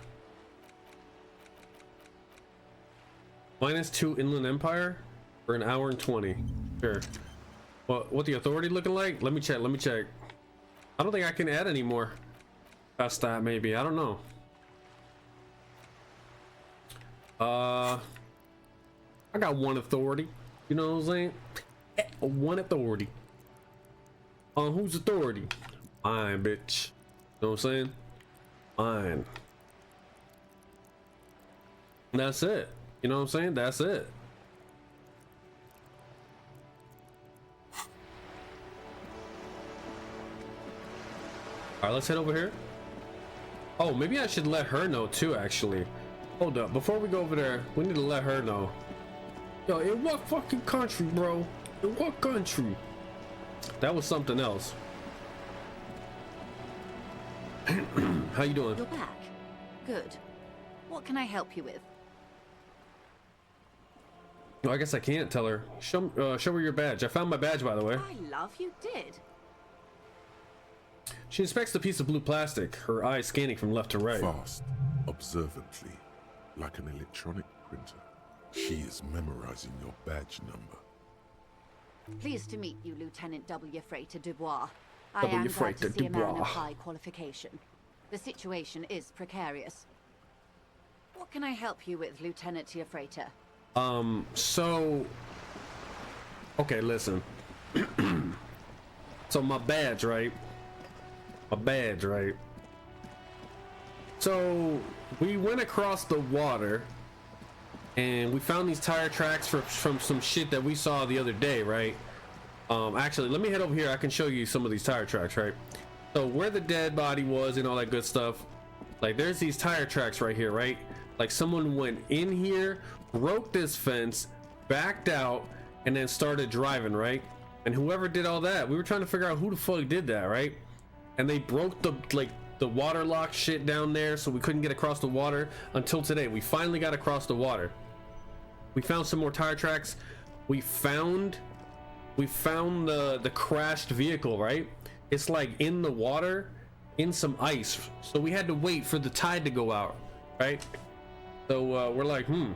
-2 Inland Empire for an hour and 20. Sure. What the authority looking like? Let me check. I don't think I can add any more past that, maybe. I don't know. I got 1 authority. You know what I'm saying? 1 authority. Whose authority? Mine, bitch. You know what I'm saying? Mine. And that's it. You know what I'm saying? That's it. Alright, let's head over here. Oh, maybe I should let her know too, actually. Hold up. Before we go over there, we need to let her know. Yo, in what fucking country, bro? In what country? That was something else. How you doing? You're back. Good. What can I help you with? Oh, I guess I can't tell her. Show her your badge. I found my badge, by the way. I love you did. She inspects the piece of blue plastic, her eyes scanning from left to right. Fast, observantly, like an electronic printer. She is memorizing your badge number. Pleased to meet you, Lieutenant W. Freighter Dubois. I W. am glad Freighter to see a man Dubois. of high qualification. The situation is precarious. What can I help you with, Lieutenant Freighter? So... Okay, listen. So my badge, right? So we went across the water and we found these tire tracks from some shit that we saw the other day, right? Actually, let me head over here. I can show you some of these tire tracks, right? So where the dead body was and all that good stuff, like there's these tire tracks right here, right? Like someone went in here, broke this fence, backed out, and then started driving, right? And whoever did all that, we were trying to figure out who the fuck did that, right? And they broke the water lock shit down there, so we couldn't get across the water until today. We finally got across the water. We found some more tire tracks. We found the crashed vehicle, right? It's like in the water, in some ice. So we had to wait for the tide to go out, right? So we're like, what's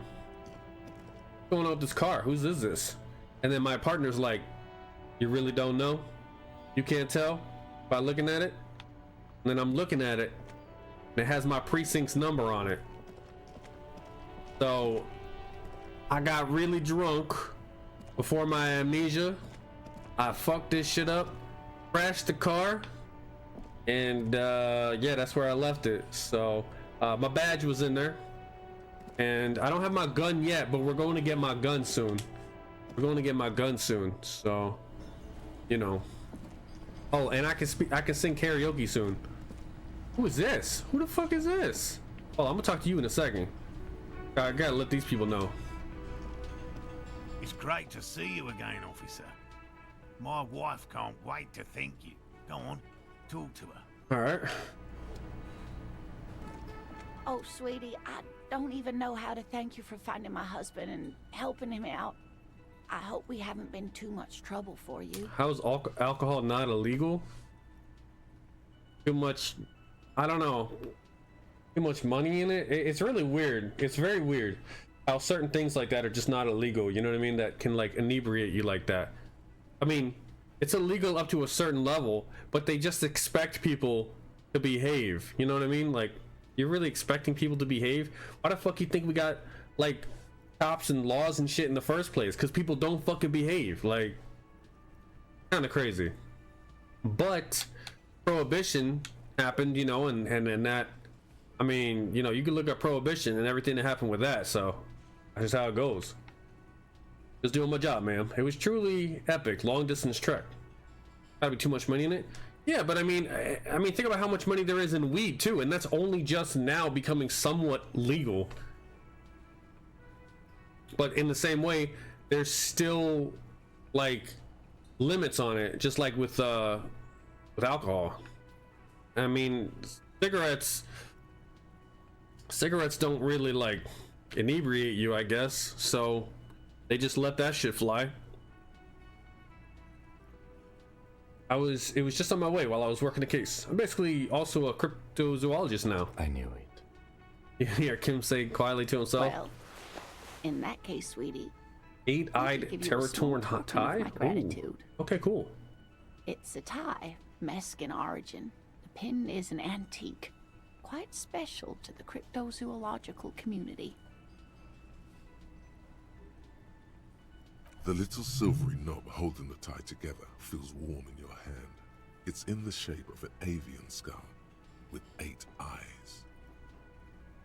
going on with this car? Whose is this? And then my partner's like, you really don't know? You can't tell by looking at it? And then I'm looking at it, and it has my precinct's number on it. So I got really drunk before my amnesia. I fucked this shit up, crashed the car, and yeah, that's where I left it. So my badge was in there, and I don't have my gun yet, but we're going to get my gun soon. We're going to get my gun soon, so you know. Oh, and I can sing karaoke soon. Who is this? Who the fuck is this? Oh, I'm gonna talk to you in a second. I gotta let these people know. It's great to see you again, officer. My wife can't wait to thank you. Go on, talk to her. All right. Oh, sweetie, I don't even know how to thank you for finding my husband and helping him out. I hope we haven't been too much trouble for you. How's alcohol not illegal? Too much, I don't know. Too much money in it? It's really weird. It's very weird how certain things like that are just not illegal. You know what I mean? That can like inebriate you like that. I mean, it's illegal up to a certain level, but they just expect people to behave. You know what I mean? Like, you're really expecting people to behave? Why the fuck you think we got like cops and laws and shit in the first place? Because people don't fucking behave. Like, kind of crazy. But prohibition happened, you know, and that, I mean, you know, you can look at prohibition and everything that happened with that. So that's just how it goes. Just doing my job, man. It was truly epic. Long distance trek. Gotta be too much money in it. Yeah, but I mean, think about how much money there is in weed too, and that's only just now becoming somewhat legal. But in the same way, there's still like limits on it, just like with alcohol. I mean, cigarettes don't really like inebriate you, I guess. So they just let that shit fly. It was just on my way while I was working the case. I'm basically also a cryptozoologist now. I knew it. You hear Kim say quietly to himself. Well, in that case, sweetie, eight-eyed terror-torn hot tie? My gratitude. Okay, cool. It's a tie, Mesk in origin. The pin is an antique, quite special to the cryptozoological community. The little silvery knob holding the tie together feels warm in your hand. It's in the shape of an avian skull with 8 eyes.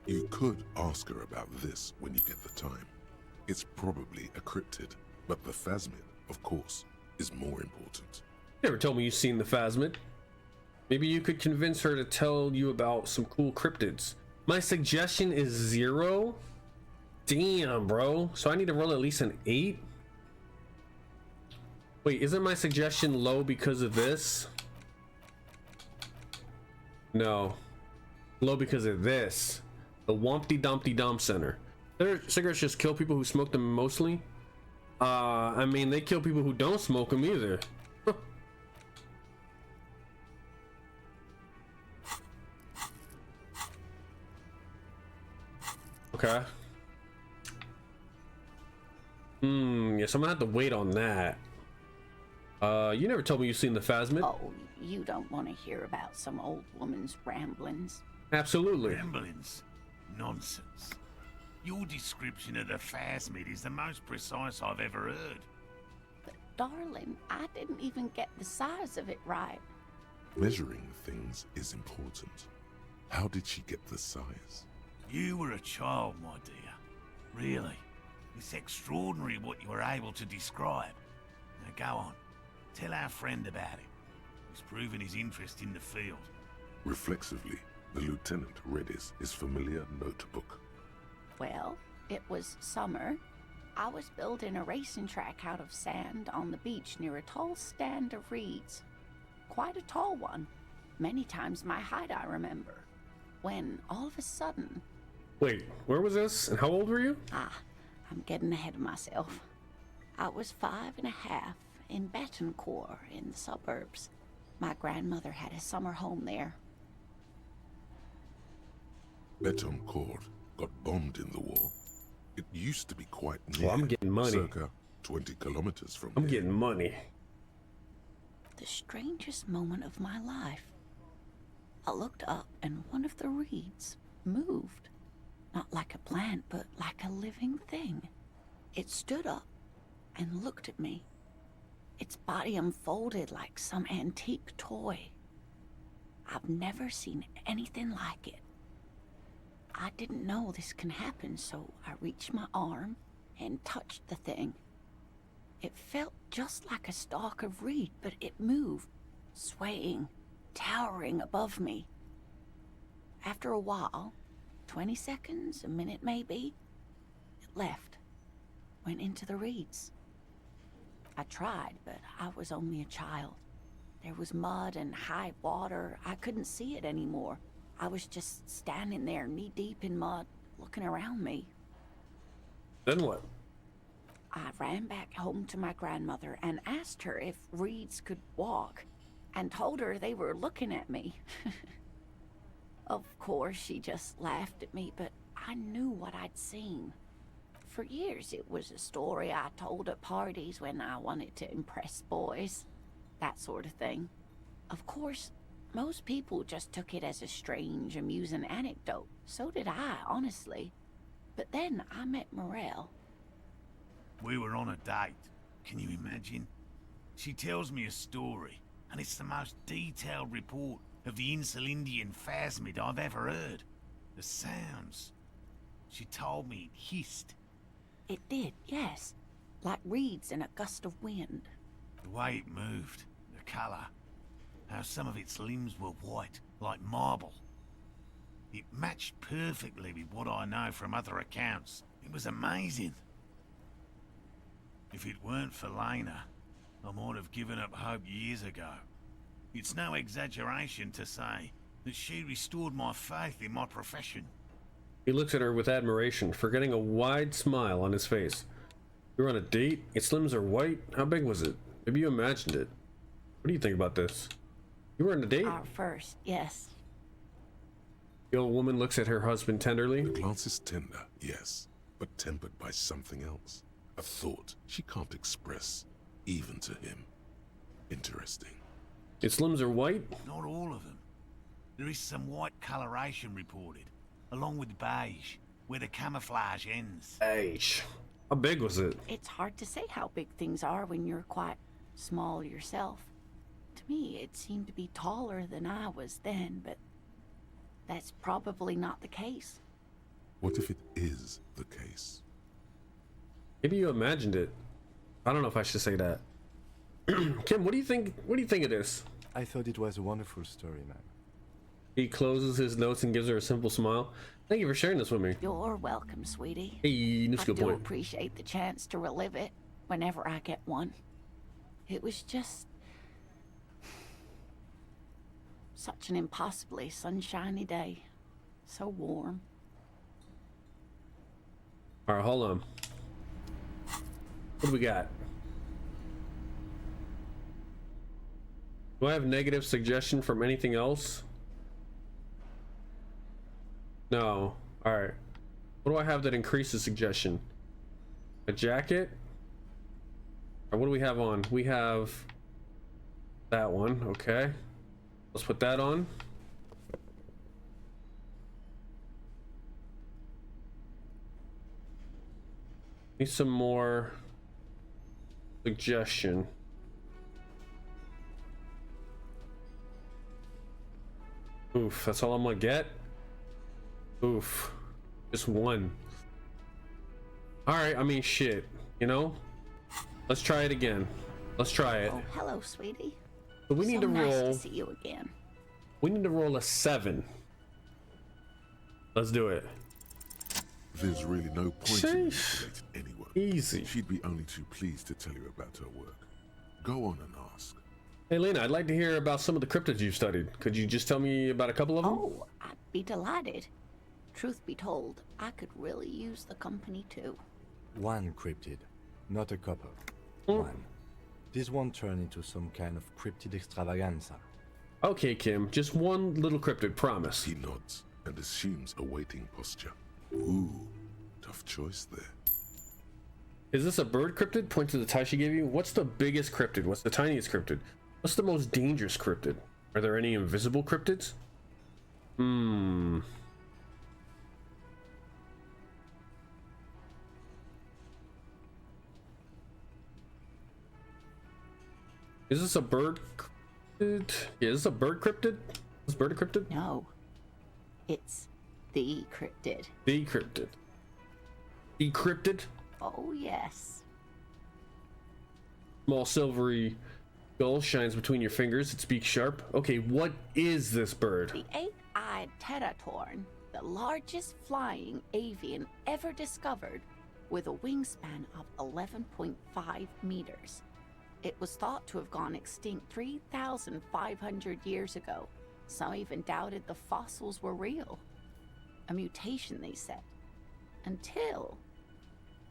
You could ask her about this when you get the time. It's probably a cryptid, but the phasmid, of course, is more important. You never told me you've seen the phasmid. Maybe you could convince her to tell you about some cool cryptids. My suggestion is 0. Damn, bro. So I need to roll at least an 8? Wait, isn't my suggestion low because of this? No. Low because of this. The Wompty Dumpty Dump Center. Cigarettes just kill people who smoke them mostly? I mean, they kill people who don't smoke them either. Huh. Okay. Yes, I'm gonna have to wait on that. You never told me you've seen the phasmid. Oh, you don't want to hear about some old woman's ramblings. Absolutely. Ramblings? Nonsense. Your description of the phasmid is the most precise I've ever heard. But darling, I didn't even get the size of it right. Measuring things is important. How did she get the size? You were a child, my dear. Really. It's extraordinary what you were able to describe. Now go on. Tell our friend about it. He's proven his interest in the field. Reflexively, the lieutenant read his familiar notebook. Well, it was summer. I was building a racing track out of sand on the beach near a tall stand of reeds. Quite a tall one. Many times my height, I remember. When, all of a sudden... Wait, where was this? And how old were you? I'm getting ahead of myself. I was 5 and a half in Betancourt in the suburbs. My grandmother had a summer home there. Betancourt got bombed in the war. It used to be quite near. Well, I'm getting money. Circa 20 kilometers from I'm here. getting money. The strangest moment of my life. I looked up and one of the reeds moved. Not like a plant, but like a living thing. It stood up and looked at me. Its body unfolded like some antique toy. I've never seen anything like it. I didn't know this can happen, so I reached my arm and touched the thing. It felt just like a stalk of reed, but it moved, swaying, towering above me. After a while, 20 seconds, a minute maybe, it left, went into the reeds. I tried, but I was only a child. There was mud and high water. I couldn't see it anymore. I was just standing there, knee-deep in mud, looking around me. Then what? I ran back home to my grandmother and asked her if reeds could walk, and told her they were looking at me. Of course, she just laughed at me, but I knew what I'd seen. For years, it was a story I told at parties when I wanted to impress boys. That sort of thing. Of course, most people just took it as a strange, amusing anecdote. So did I, honestly. But then I met Morel. We were on a date. Can you imagine? She tells me a story, and it's the most detailed report of the Insulindian phasmid I've ever heard. The sounds. She told me it hissed. It did, yes. Like reeds in a gust of wind. The way it moved, the colour, how some of its limbs were white, like marble. It matched perfectly with what I know from other accounts. It was amazing. If it weren't for Lena, I might have given up hope years ago. It's no exaggeration to say that she restored my faith in my profession. He looks at her with admiration, forgetting a wide smile on his face. You're on a date? Its limbs are white? How big was it? Maybe you imagined it. What do you think about this? You were on a date? Our first, yes. The old woman looks at her husband tenderly. The glance is tender, yes, but tempered by something else. A thought she can't express, even to him. Interesting. Its limbs are white? Not all of them. There is some white coloration reported, along with beige, where the camouflage ends. Beige. How big was it? It's hard to say how big things are when you're quite small yourself. To me, it seemed to be taller than I was then, but that's probably not the case. What if it is the case? Maybe you imagined it. I don't know if I should say that. Kim, what do you think? What do you think of this? I thought it was a wonderful story, man. He closes his notes and gives her a simple smile. Thank you for sharing this with me. You're welcome, sweetie. Hey, that's a I good do point. appreciate the chance to relive it whenever I get one. It was just such an impossibly sunshiny day. So warm. All right, hold on. What do we got? Do I have negative suggestion from anything else? No. All right. What do I have that increases suggestion? A jacket? Or what do we have on? We have that one. Okay. Let's put that on. Need some more suggestion. Oof, that's all I'm gonna get? Oof. Just one. Alright, I mean, shit. You know? Let's try it again. Let's try it. Oh, hello, sweetie. So we need to nice roll. to see you again. We need to roll a 7. Let's do it. There's really no point in manipulating anyone. Easy. She'd be only too pleased to tell you about her work. Go on and ask. Hey, Lena, I'd like to hear about some of the cryptids you've studied. Could you just tell me about a couple of them? Oh, I'd be delighted. Truth be told, I could really use the company too. One cryptid, not a couple. One. This won't turn into some kind of cryptid extravaganza. Okay, Kim, just one little cryptid, promise. He nods and assumes a waiting posture. Ooh, tough choice there. Is this a bird cryptid? Point to the tie she gave you. What's the biggest cryptid? What's the tiniest cryptid? What's the most dangerous cryptid? Are there any invisible cryptids? Is this a bird cryptid? Yeah, is this a bird cryptid? Is bird a cryptid? No, it's the cryptid. The cryptid. The cryptid? Oh, yes. Small silvery skull shines between your fingers. It speaks sharp. Okay, what is this bird? The eight-eyed teratorn, the largest flying avian ever discovered, with a wingspan of 11.5 meters. It was thought to have gone extinct 3,500 years ago. Some even doubted the fossils were real. A mutation, they said. Until...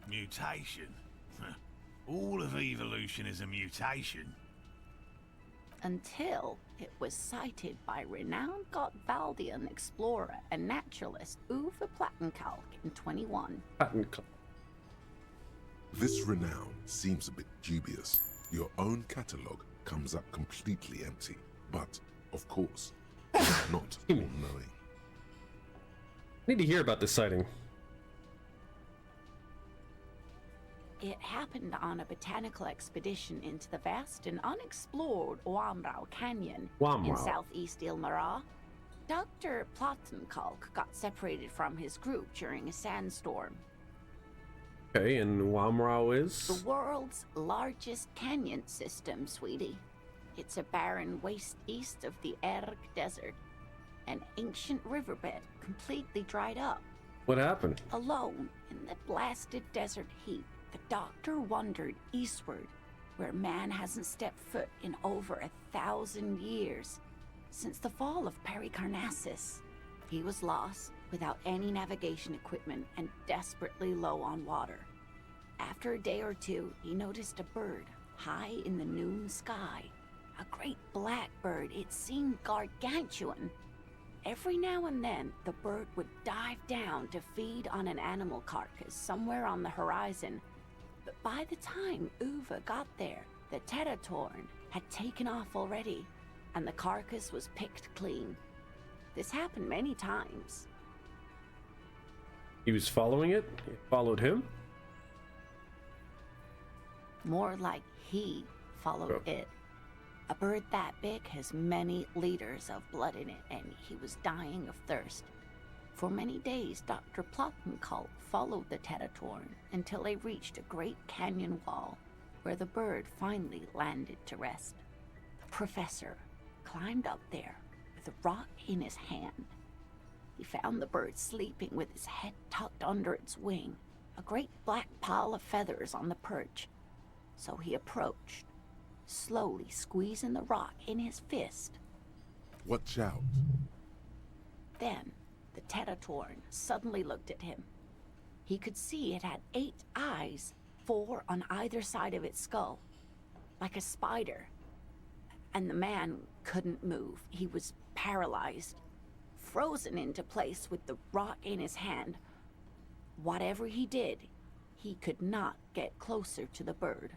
Mutation? All of evolution is a mutation. Until it was cited by renowned Gottwaldian explorer and naturalist Uwe Plattenkalk in 21. This renown seems a bit dubious. Your own catalogue comes up completely empty. But, of course, you're not all-knowing. Need to hear about this sighting. It happened on a botanical expedition into the vast and unexplored Wamrau Canyon in southeast Ilmara. Dr. Plattenkalk got separated from his group during a sandstorm. Okay, and Wamrau is? The world's largest canyon system, sweetie. It's a barren waste east of the Erg Desert. An ancient riverbed completely dried up. What happened? Alone in the blasted desert heat, the doctor wandered eastward, where man hasn't stepped foot in over 1,000 years. Since the fall of Pericarnassus, he was lost, without any navigation equipment and desperately low on water. After a day or two, he noticed a bird high in the noon sky. A great black bird. It seemed gargantuan. Every now and then, the bird would dive down to feed on an animal carcass somewhere on the horizon. But by the time Uwe got there, the teratorn had taken off already, and the carcass was picked clean. This happened many times. He was following it? It followed him? More like he followed it. A bird that big has many liters of blood in it, and he was dying of thirst. For many days, Dr. Plattenkalk followed the teratorn until they reached a great canyon wall, where the bird finally landed to rest. The professor climbed up there with a rock in his hand. He found the bird sleeping with his head tucked under its wing, a great black pile of feathers on the perch. So he approached, slowly squeezing the rock in his fist. Watch out. Then, the teratorn suddenly looked at him. He could see it had 8 eyes, 4 on either side of its skull, like a spider. And the man couldn't move. He was paralyzed, frozen into place with the rock in his hand. Whatever he did, he could not get closer to the bird.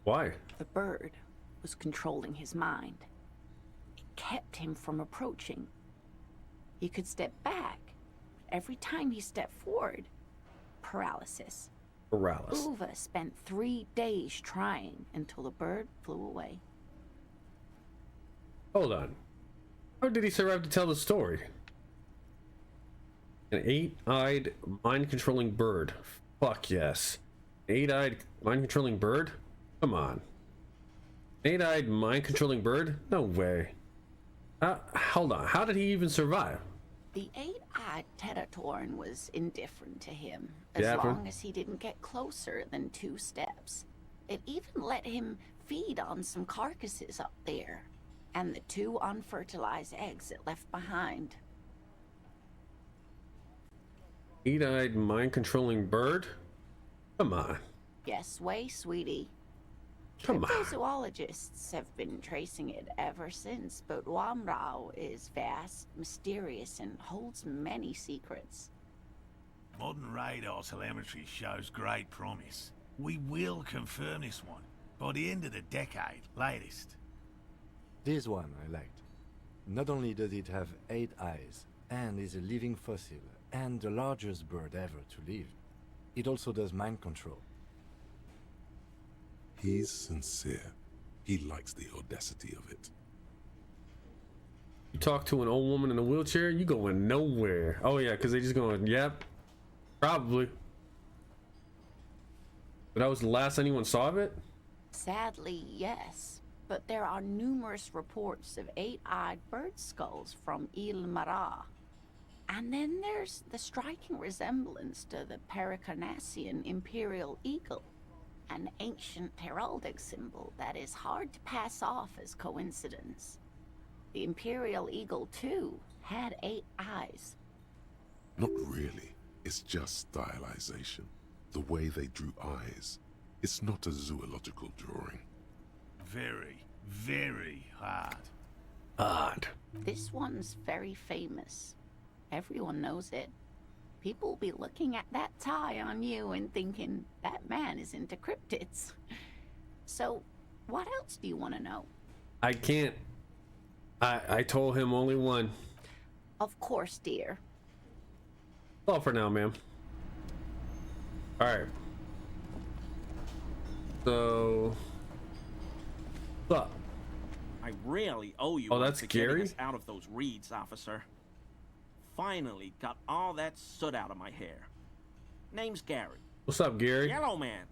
Why? The bird was controlling his mind. It kept him from approaching. He could step back. Every time he stepped forward, paralysis. Paralysis. Uwe spent 3 days trying until the bird flew away. Hold on. How did he survive to tell the story? An 8-eyed mind-controlling bird. Fuck yes. 8-eyed mind-controlling bird? Come on. Eight-eyed mind-controlling bird? No way. Hold on. How did he even survive? The eight-eyed Tetatorn was indifferent to him, Yeah, as long as he didn't get closer than 2 steps. It even let him feed on some carcasses up there, and the 2 unfertilized eggs it left behind. Eight-eyed mind-controlling bird? Come on. Yes way, sweetie. Come on. Cryptozoologists have been tracing it ever since, but Wamrao is vast, mysterious, and holds many secrets. Modern radar telemetry shows great promise. We will confirm this one by the end of the decade, latest. This one I liked. Not only does it have 8 eyes, and is a living fossil, and the largest bird ever to live, it also does mind control. He's sincere. He likes the audacity of it. You talk to an old woman in a wheelchair, you going nowhere. Oh yeah, because they just going, yep, probably. But that was the last anyone saw of it? Sadly, yes. But there are numerous reports of 8-eyed bird skulls from Il Mara. And then there's the striking resemblance to the Pericarnassian imperial eagle, an ancient heraldic symbol that is hard to pass off as coincidence. The imperial eagle, too, had 8 eyes. Not really. It's just stylization. The way they drew eyes. It's not a zoological drawing. Very, very hard. Odd. This one's very famous. Everyone knows it. People will be looking at that tie on you and thinking, that man is into cryptids. So, what else do you want to know? I can't. I told him only one. Of course, dear. That's all for now, ma'am. Alright. So... What's up? I really owe you Oh, one that's for getting Gary? us out of those reeds, officer. Finally got all that soot out of my hair. Name's Gary. What's up, Gary? Yellow man.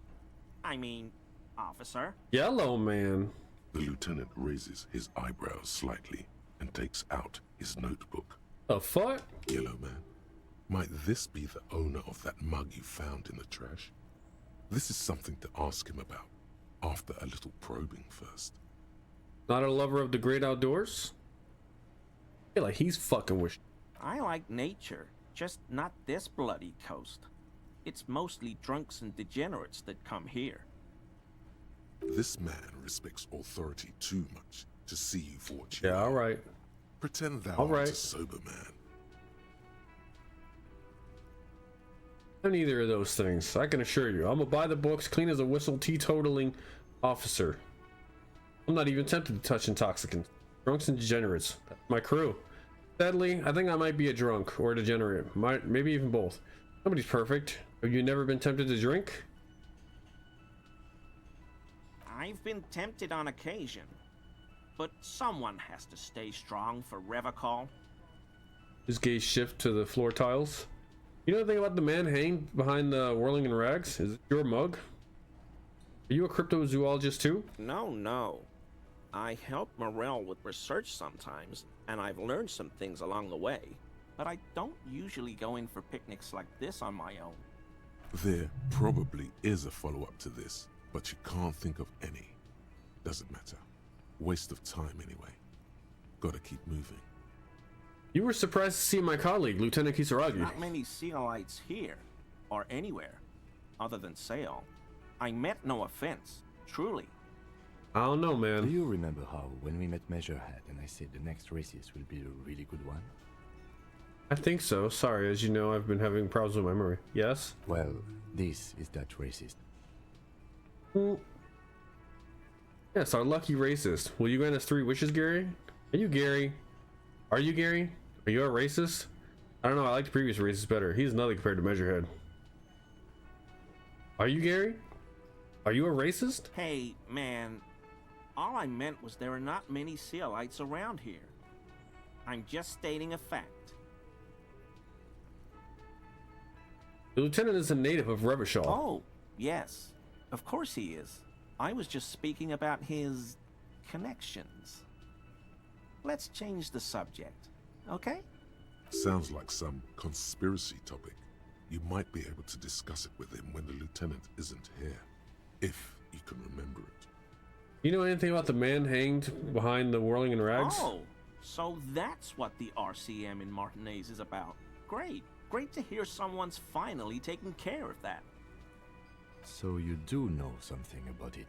I mean, officer. Yellow man. The lieutenant raises his eyebrows slightly and takes out his notebook. The fuck? Yellow man, might this be the owner of that mug you found in the trash? This is something to ask him about, after a little probing first. Not a lover of the great outdoors? I feel like he's fucking with... I like nature, just not this bloody coast. It's mostly drunks and degenerates that come here. This man respects authority too much to see you for what you Yeah, are. alright. Pretend thou All art right. a sober man. I'm neither of those things, I can assure you. I'm a by the books, clean as a whistle, teetotaling officer. I'm not even tempted to touch intoxicants. Drunks and degenerates. That's my crew. Sadly, I think I might be a drunk or a degenerate. Maybe even both. Nobody's perfect. Have you never been tempted to drink? I've been tempted on occasion. But someone has to stay strong for Revachol. His gaze shift to the floor tiles. You know anything about the man hanging behind the whirling in rags? Is it your mug? Are you a cryptozoologist too? No. I help Morel with research sometimes, and I've learned some things along the way. But I don't usually go in for picnics like this on my own. There probably is a follow-up to this, but you can't think of any. Doesn't matter. Waste of time anyway. Gotta keep moving. You were surprised to see my colleague, Lieutenant Kisaragi. Not many Sealites here, or anywhere, other than Sail. I meant no offense, truly. I don't know, man. Do you remember how, when we met Measurehead and I said the next races will be a really good one? I think so. Sorry, as you know, I've been having problems with my memory. Yes? Well, this is that racist. Yes, our lucky racist. Will you grant us 3 wishes, Gary? Are you Gary? Are you Gary? Are you a racist? I don't know, I like the previous racist better. He's nothing compared to Measurehead. Are you Gary? Are you a racist? Hey, man, all I meant was there are not many Sealites around here. I'm just stating a fact. The lieutenant is a native of Revachol. Oh, yes. Of course he is. I was just speaking about his connections. Let's change the subject, okay? Sounds like some conspiracy topic. You might be able to discuss it with him when the lieutenant isn't here, if you can remember it. You know anything about the man hanged behind the whirling in rags? Oh, so that's what the RCM in Martinez is about. Great. Great to hear someone's finally taking care of that. So you do know something about it?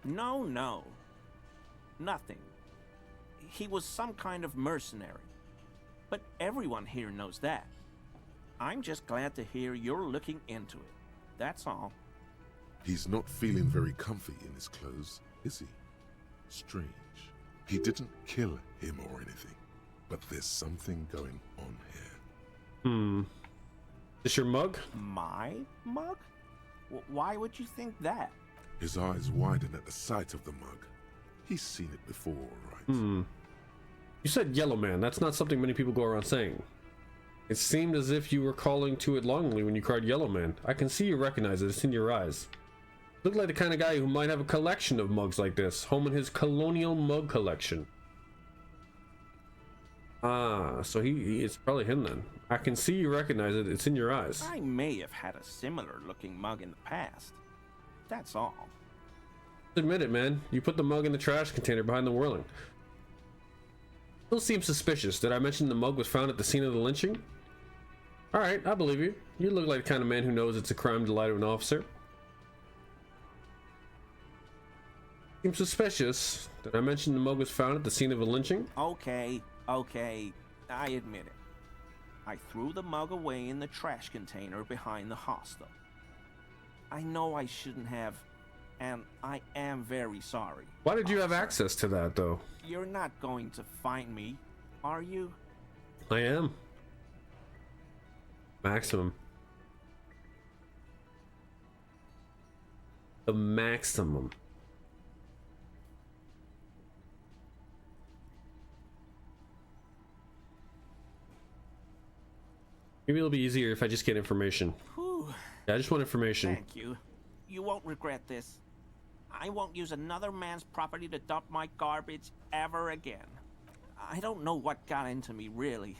No. Nothing. He was some kind of mercenary. But everyone here knows that. I'm just glad to hear you're looking into it. That's all. He's not feeling very comfy in his clothes, is he? Strange. He didn't kill him or anything, but there's something going on here. This your mug? My mug? Why would you think that? His eyes widen at the sight of the mug. He's seen it before, right? You said yellow man. That's not something many people go around saying. It seemed as if you were calling to it longingly when you cried yellow man. I can see you recognize it. It's in your eyes. Look like the kind of guy who might have a collection of mugs like this, home in his colonial mug collection. Ah, so it's probably him then. I can see you recognize it. It's in your eyes. I may have had a similar looking mug in the past. That's all. Admit it, man. You put the mug in the trash container behind the whirling. Still seems suspicious. Did I mention the mug was found at the scene of the lynching? Alright, I believe you. You look like the kind of man who knows it's a crime to lie to an officer. Seems suspicious. Did I mention the mug was found at the scene of a lynching? Okay, I admit it. I threw the mug away in the trash container behind the hostel. I know I shouldn't have, and I am very sorry. Why did you have access to that, though? You're not going to find me, are you? I am. Maximum. The maximum. Maybe it'll be easier if I just get information. Whew. Yeah, I just want information. Thank you. You won't regret this. I won't use another man's property to dump my garbage ever again. I don't know what got into me, really.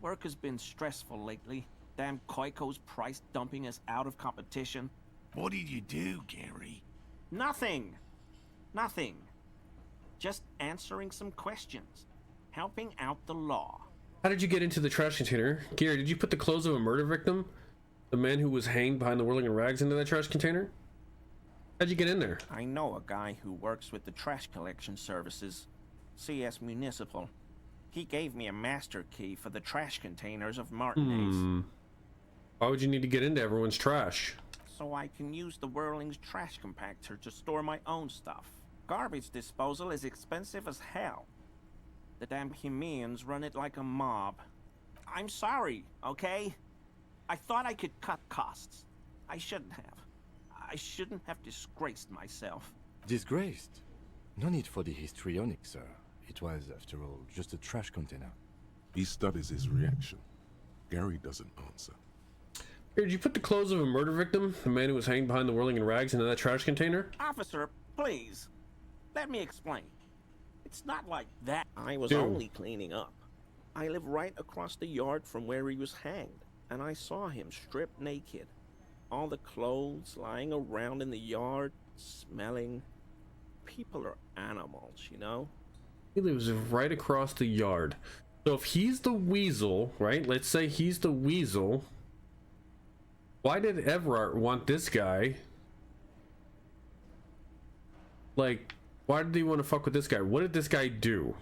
Work has been stressful lately. Damn Koiko's price dumping us out of competition. What did you do, Gary? Nothing. Just answering some questions. Helping out the law. How did you get into the trash container? Gary, did you put the clothes of a murder victim? The man who was hanged behind the whirling in rags into that trash container? How'd you get in there? I know a guy who works with the trash collection services. CS Municipal. He gave me a master key for the trash containers of Martinez. Why would you need to get into everyone's trash? So I can use the Whirling's trash compactor to store my own stuff. Garbage disposal is expensive as hell. The damn Hemians run it like a mob. I'm sorry, okay? I thought I could cut costs. I shouldn't have. I shouldn't have disgraced myself. Disgraced? No need for the histrionic, sir. It was, after all, just a trash container. He studies his reaction. Gary doesn't answer. Here, did you put the clothes of a murder victim, the man who was hanged behind the whirling in rags, into that trash container? Officer, please. Let me explain. It's not like that. I was Dude. only cleaning up. I live right across the yard from where he was hanged, and I saw him stripped naked. All the clothes lying around in the yard, smelling. People are animals, you know? He lives right across the yard. So if he's the weasel, right? Let's say he's the weasel. Why did Everard want this guy? Like, why did he want to fuck with this guy? What did this guy do?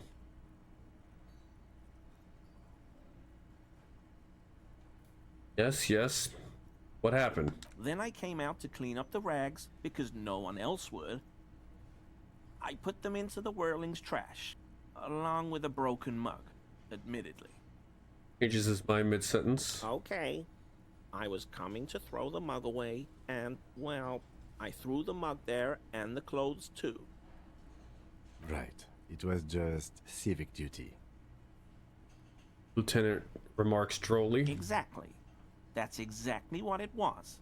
Yes. What happened? Then I came out to clean up the rags because no one else would. I put them into the Whirling's trash, along with a broken mug, admittedly. Changes his mind mid-sentence. Okay. I was coming to throw the mug away, and, well, I threw the mug there and the clothes too. Right. It was just civic duty. Lieutenant remarks drolly. Exactly. That's exactly what it was.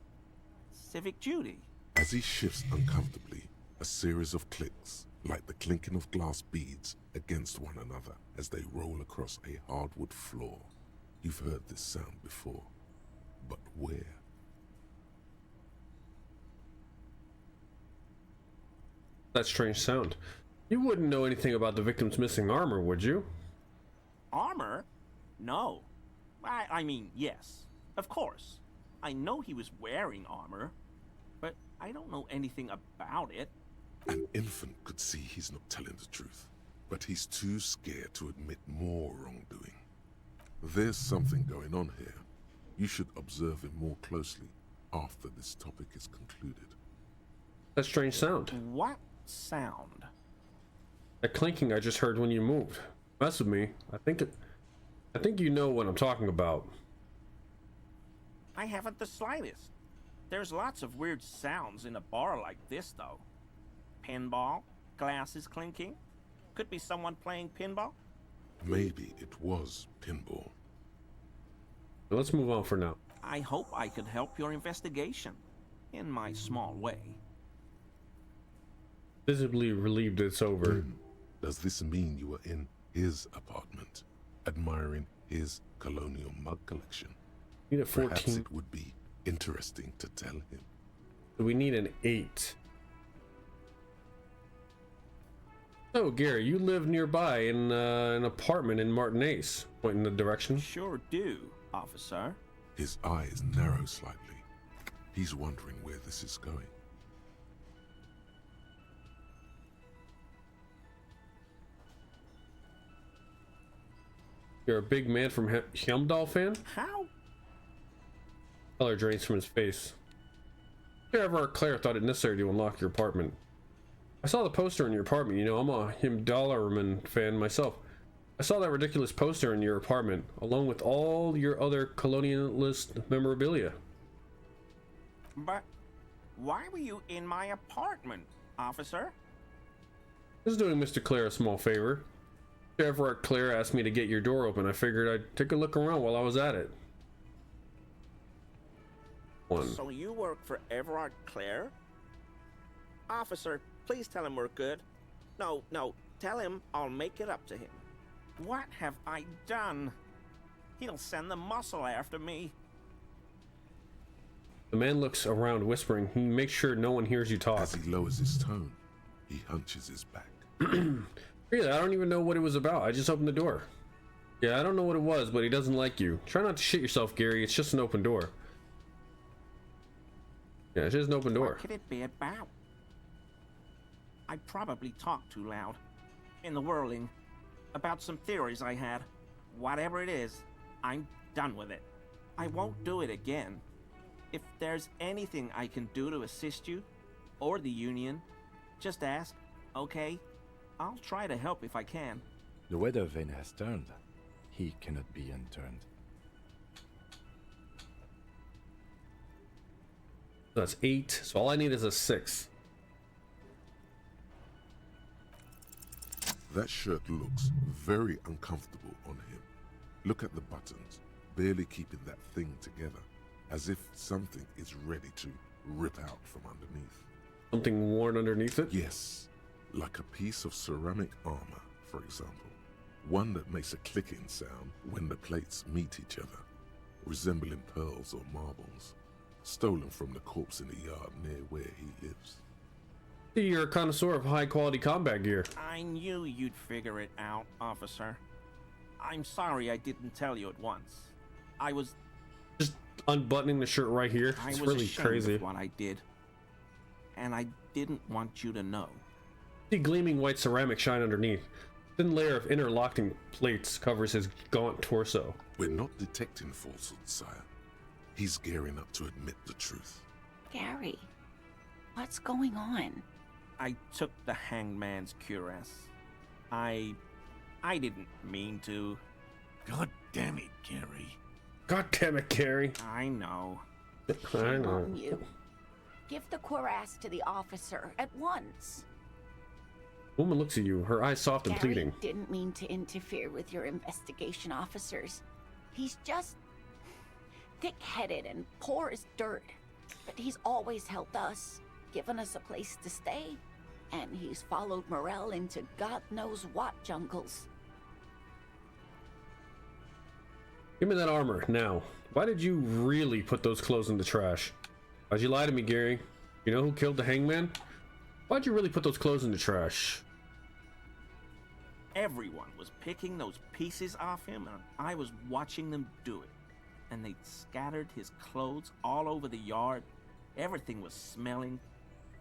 Civic duty. As he shifts uncomfortably, a series of clicks like the clinking of glass beads against one another as they roll across a hardwood floor. You've heard this sound before, but where? That strange sound. You wouldn't know anything about the victim's missing armor, would you? Armor? No. I mean, yes. Of course. I know he was wearing armor, but I don't know anything about it. An infant could see he's not telling the truth, but he's too scared to admit more wrongdoing. There's something going on here. You should observe him more closely after this topic is concluded. That strange sound. What sound? That clinking I just heard when you moved. Mess with me. I think you know what I'm talking about. I haven't the slightest. There's lots of weird sounds in a bar like this, though. Pinball, glasses clinking. Could be someone playing pinball. Maybe it was pinball. Let's move on for now. I hope I could help your investigation, in my small way. Visibly relieved it's over. Does this mean you were in his apartment, admiring his colonial mug collection? Need a 14. Perhaps it would be interesting to tell him. We need an 8. Oh, Gary, you live nearby in an apartment in Martinez. Point in the direction. Sure do, officer. His eyes narrow slightly. He's wondering where this is going. You're a big man from Heimdall fan? How? Color drains from his face. Sheriff Claire thought it necessary to unlock your apartment. I saw the poster in your apartment. You know, I'm a Heimdallerman fan myself. I saw that ridiculous poster in your apartment, along with all your other colonialist memorabilia. But why were you in my apartment, officer? I was doing Mr. Claire a small favor. Sheriff Claire asked me to get your door open. I figured I'd take a look around while I was at it. 1. So you work for Everard Clare? Officer, please tell him we're good. No, tell him I'll make it up to him. What have I done? He'll send the muscle after me. The man looks around whispering. He makes sure no one hears you talk. As he lowers his tone, he hunches his back. Really, I don't even know what it was about. I just opened the door. Yeah, I don't know what it was, but he doesn't like you. Try not to shit yourself, Gary. It's just an open door. Yeah, it's just an open door. What could it be about? I probably talked too loud. In the whirling. About some theories I had. Whatever it is, I'm done with it. I won't do it again. If there's anything I can do to assist you, or the Union, just ask, okay? I'll try to help if I can. The weather vane has turned. He cannot be unturned. That's 8. So all I need is a 6. That shirt looks very uncomfortable on him. Look at the buttons, barely keeping that thing together, as if something is ready to rip out from underneath. Something worn underneath it? Yes, like a piece of ceramic armor, for example. One that makes a clicking sound when the plates meet each other, resembling pearls or marbles, stolen from the corpse in the yard near where he lives. You're a connoisseur of high-quality combat gear. I knew you'd figure it out, officer. I'm sorry I didn't tell you at once. I was... Just unbuttoning the shirt right here. I It's was really ashamed crazy. of what I did. And I didn't want you to know. See gleaming white ceramic shine underneath. Thin layer of interlocking plates covers his gaunt torso. We're not detecting falsehood, sire. He's gearing up to admit the truth. Gary, what's going on? I took the hangman's cuirass. I didn't mean to. God damn it, Gary. God damn it, Gary. I know. I Shame know. on you. Give the cuirass to the officer at once. Woman looks at you, her eyes soft and Gary pleading. didn't mean to interfere with your investigation, officers. He's just thick-headed and poor as dirt. But he's always helped us, given us a place to stay. And he's followed Morel into God knows what jungles. Give me that armor now. Why did you really put those clothes in the trash? Why'd you lie to me, Gary? You know who killed the hangman? Why'd you really put those clothes in the trash? Everyone was picking those pieces off him, and I was watching them do it. And they'd scattered his clothes all over the yard. Everything was smelling.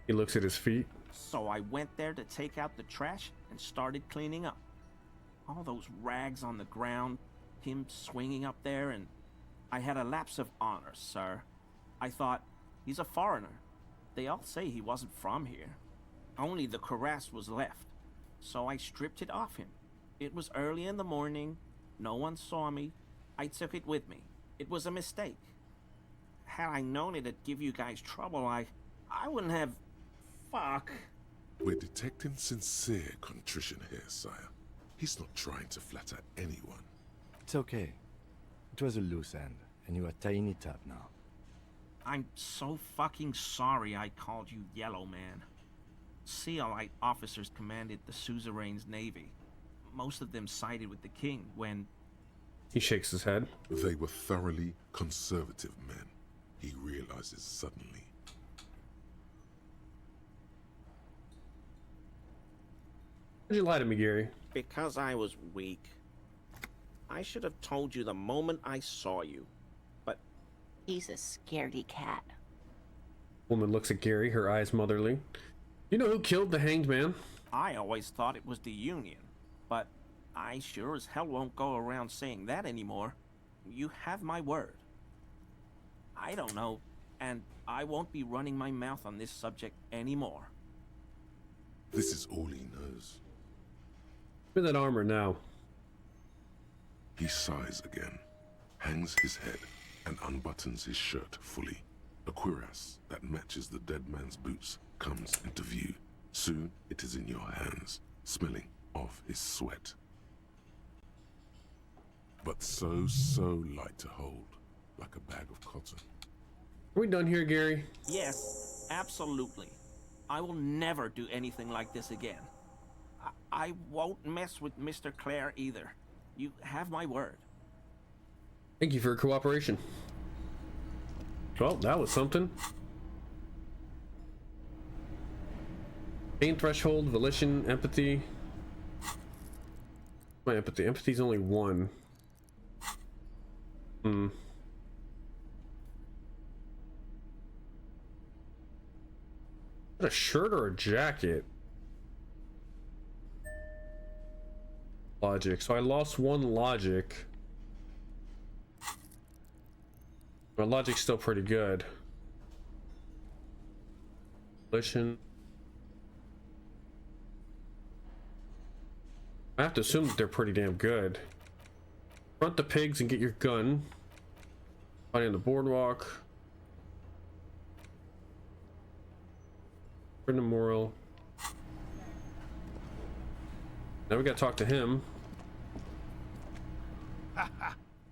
He looks at his feet. So I went there to take out the trash and started cleaning up. All those rags on the ground, him swinging up there, and I had a lapse of honor, sir. I thought, he's a foreigner. They all say he wasn't from here. Only the cuirass was left. So I stripped it off him. It was early in the morning. No one saw me. I took it with me. It was a mistake. Had I known it'd give you guys trouble, I wouldn't have... Fuck. We're detecting sincere contrition here, sire. He's not trying to flatter anyone. It's okay. It was a loose end, and you are tying it up now. I'm so fucking sorry I called you Yellow Man. Sealite officers commanded the suzerain's navy. Most of them sided with the king when... He shakes his head. They were thoroughly conservative men, he realizes suddenly. Why'd you lie to me, Gary? Because I was weak. I should have told you the moment I saw you, but... He's a scaredy cat. Woman looks at Gary, her eyes motherly. You know who killed the hanged man? I always thought it was the Union, but I sure as hell won't go around saying that anymore. You have my word. I don't know, and I won't be running my mouth on this subject anymore. This is all he knows. Give me that armor now. He sighs again, hangs his head, and unbuttons his shirt fully. A cuirass that matches the dead man's boots comes into view. Soon it is in your hands, smelling of his sweat. But so light to hold, like a bag of cotton. Are we done here, Gary? Yes, absolutely. I will never do anything like this again. I won't mess with Mr. Clare either. You have my word. Thank you for your cooperation. Well, that was something. Pain threshold, volition, empathy. My empathy. Empathy's only 1. Is that a shirt or a jacket? Logic. So I lost 1 logic. My logic's still pretty good. Volition. I have to assume that they're pretty damn good. Front the pigs and get your gun. Fighting on the boardwalk. Brendan Morrill. Now we gotta talk to him.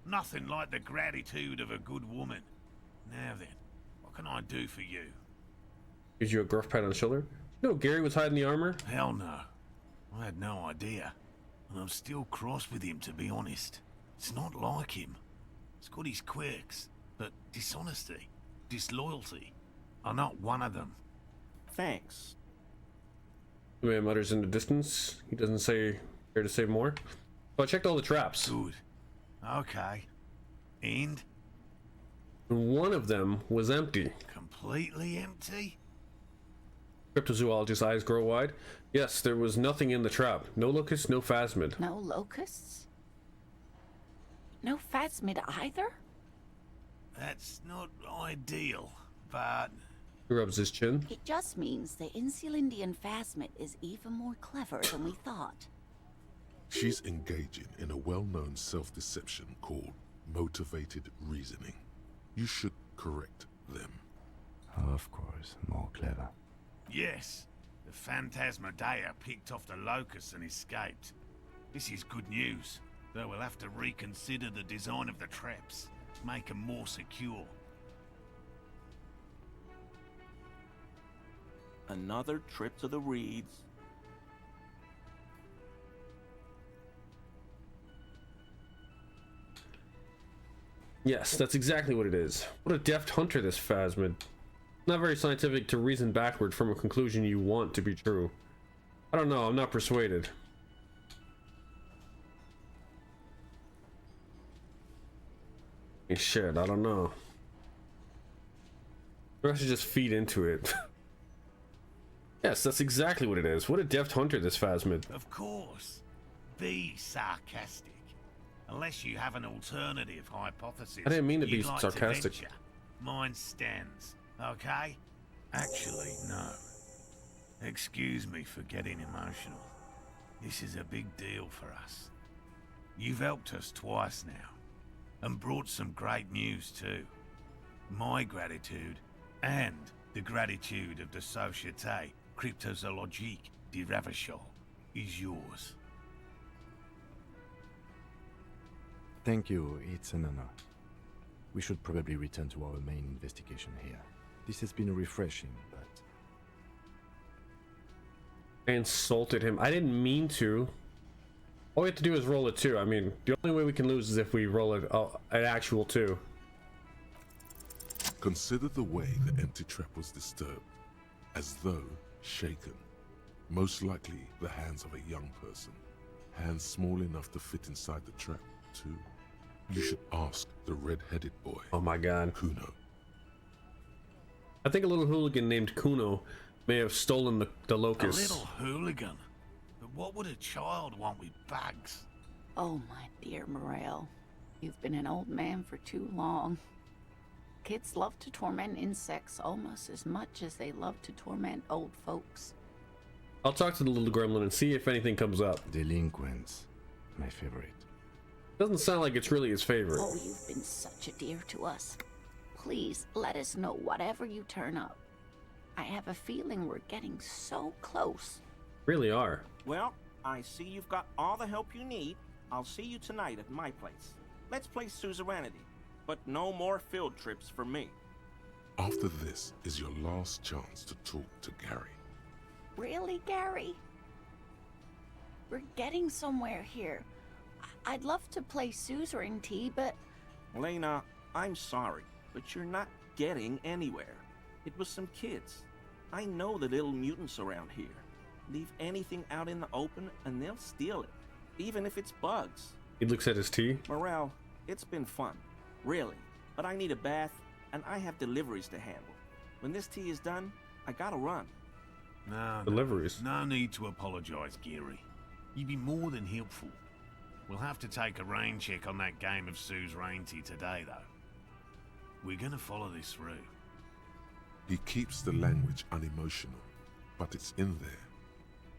Nothing like the gratitude of a good woman. Now then, what can I do for you? Gives you a gruff pat on the shoulder. You know Gary was hiding the armor? Hell no. I had no idea. And I'm still cross with him, to be honest. It's not like him. He's got his quirks, but dishonesty, disloyalty are not one of them. Thanks. The man mutters in the distance. He doesn't say care to say more. So I checked all the traps. Good. Okay. And? One of them was empty. Completely empty? Cryptozoologist's eyes grow wide. Yes, there was nothing in the trap. No locusts, no phasmid. No locusts? No phasmid either? That's not ideal, but... He rubs his chin. It just means the Insulindian phasmid is even more clever than we thought. She's engaging in a well-known self-deception called motivated reasoning. You should correct them. Of course, more clever. Yes, the Phantasmadeia picked off the locusts and escaped. This is good news, though we'll have to reconsider the design of the traps, make them more secure. Another trip to the reeds. Yes, that's exactly what it is. What a deft hunter, this phasmid. Not very scientific to reason backward from a conclusion you want to be true. I don't know, I'm not persuaded. Hey, shit, I don't know. Maybe I should just feed into it. Yes, that's exactly what it is. What a deft hunter, this phasmid. Of course. Be sarcastic. Unless you have an alternative hypothesis. I didn't mean to be you'd like sarcastic. venture. Mine stands, okay? Actually, no. Excuse me for getting emotional. This is a big deal for us. You've helped us twice now, and brought some great news too. My gratitude, and the gratitude of the Société Cryptozoologique de Revachol, is yours. Thank you, it's an honor. We should probably return to our main investigation here. This has been refreshing, but... I insulted him. I didn't mean to. All we have to do is roll a 2. I mean, the only way we can lose is if we roll it an actual 2. Consider the way the empty trap was disturbed, as though shaken. Most likely the hands of a young person. Hands small enough to fit inside the trap, too. You should ask the red-headed boy. Oh my god. Kuno. I think a little hooligan named Kuno may have stolen the locust. A little hooligan? But what would a child want with bags? Oh, my dear Morel. You've been an old man for too long. Kids love to torment insects almost as much as they love to torment old folks. I'll talk to the little gremlin and see if anything comes up. Delinquents. My favorite. Doesn't sound like it's really his favorite. Oh, you've been such a dear to us. Please, let us know whatever you turn up. I have a feeling we're getting so close. Really are. Well, I see you've got all the help you need. I'll see you tonight at my place. Let's play suzerainty, but no more field trips for me. After this is your last chance to talk to Gary. Really, Gary? We're getting somewhere here. I'd love to play suzerainty, but... Lena, I'm sorry, but you're not getting anywhere. It was some kids. I know the little mutants around here. Leave anything out in the open and they'll steal it, even if it's bugs. He looks at his tea. Morel, it's been fun, really, but I need a bath and I have deliveries to handle. When this tea is done, I gotta run. No, Deliveries. No need to apologize, Gary. You'd be more than helpful. We'll have to take a rain check on that game of suzerainty today, though. We're gonna follow this through. He keeps the language unemotional, but it's in there.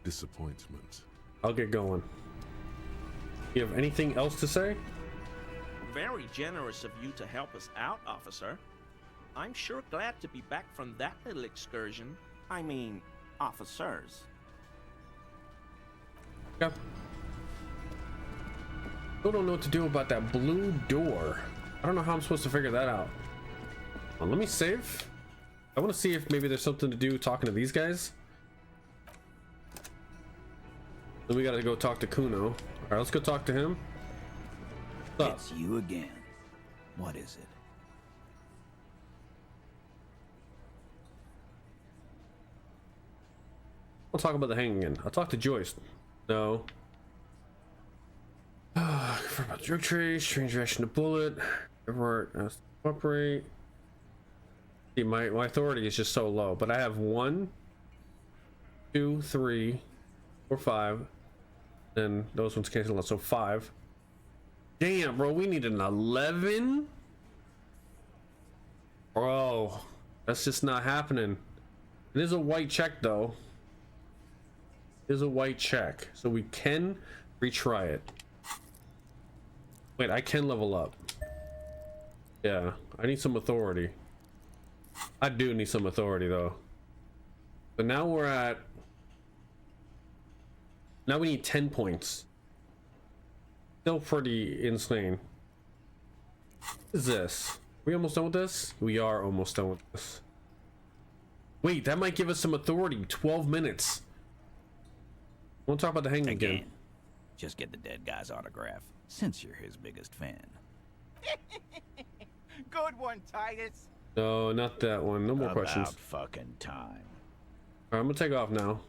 Disappointment. I'll get going. You have anything else to say? Very generous of you to help us out, officer. I'm sure glad to be back from that little excursion. I mean, officers. Yeah. Still don't know what to do about that blue door. I don't know how I'm supposed to figure that out. Well, let me save. I want to see if maybe there's something to do talking to these guys. Then we gotta go talk to Kuno. All right, let's go talk to him. What's up? It's you again. What is it? I'll talk about the hanging again. I'll talk to Joyce. No. Confirm about drug trade, strange reaction to bullet. Report, operate. See, my authority is just so low, but I have 1, 2, 3, 4, 5. Then those ones cancel out, so 5. Damn, bro, we need an 11. Bro, that's just not happening. It is a white check, though. It is a white check, so we can retry it. Wait, I can level up. Yeah, I need some authority. I do need some authority, though. But now we're at... Now we need 10 points. Still pretty insane. What is this? We almost done with this? We are almost done with this. Wait, that might give us some authority. 12 minutes. We'll talk about the hanging again. Just get the dead guy's autograph, since you're his biggest fan. Good one, Titus. No, not that one. No more questions. About fucking time. All right, I'm gonna take off now.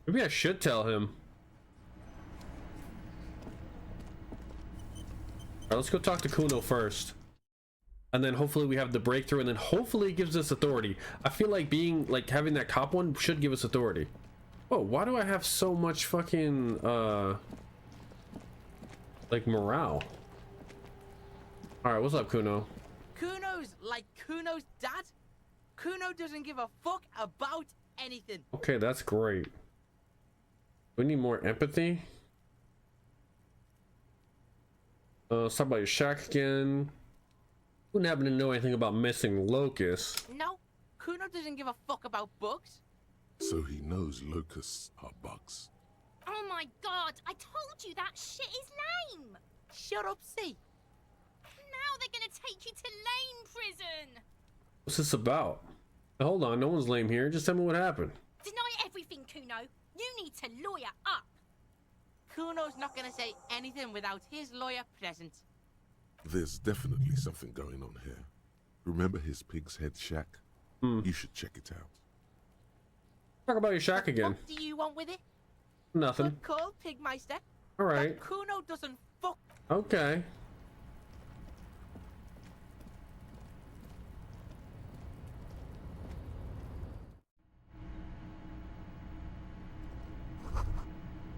Maybe I should tell him. All right, let's go talk to Kuno first. And then hopefully we have the breakthrough, and then hopefully it gives us authority. I feel like having that cop one should give us authority. Oh, why do I have so much fucking like morale? All right, what's up, Kuno? Kuno's like Kuno's dad. Kuno doesn't give a fuck about anything. Okay, that's great. We need more empathy. Let's talk about your shack again. Wouldn't happen to know anything about missing locusts. No, Kuno doesn't give a fuck about bugs. So he knows locusts are bugs. Oh my god, I told you that shit is lame! Shut up, C. Now they're gonna take you to lame prison! What's this about? Now, hold on, no one's lame here. Just tell me what happened. Deny everything, Kuno. You need to lawyer up. Kuno's not gonna say anything without his lawyer present. There's definitely something going on here. Remember his pig's head shack? You should check it out. Talk about your shack again. What do you want with it? Nothing. Good call, Pigmeister. All right. But Kuno doesn't fuck. Okay.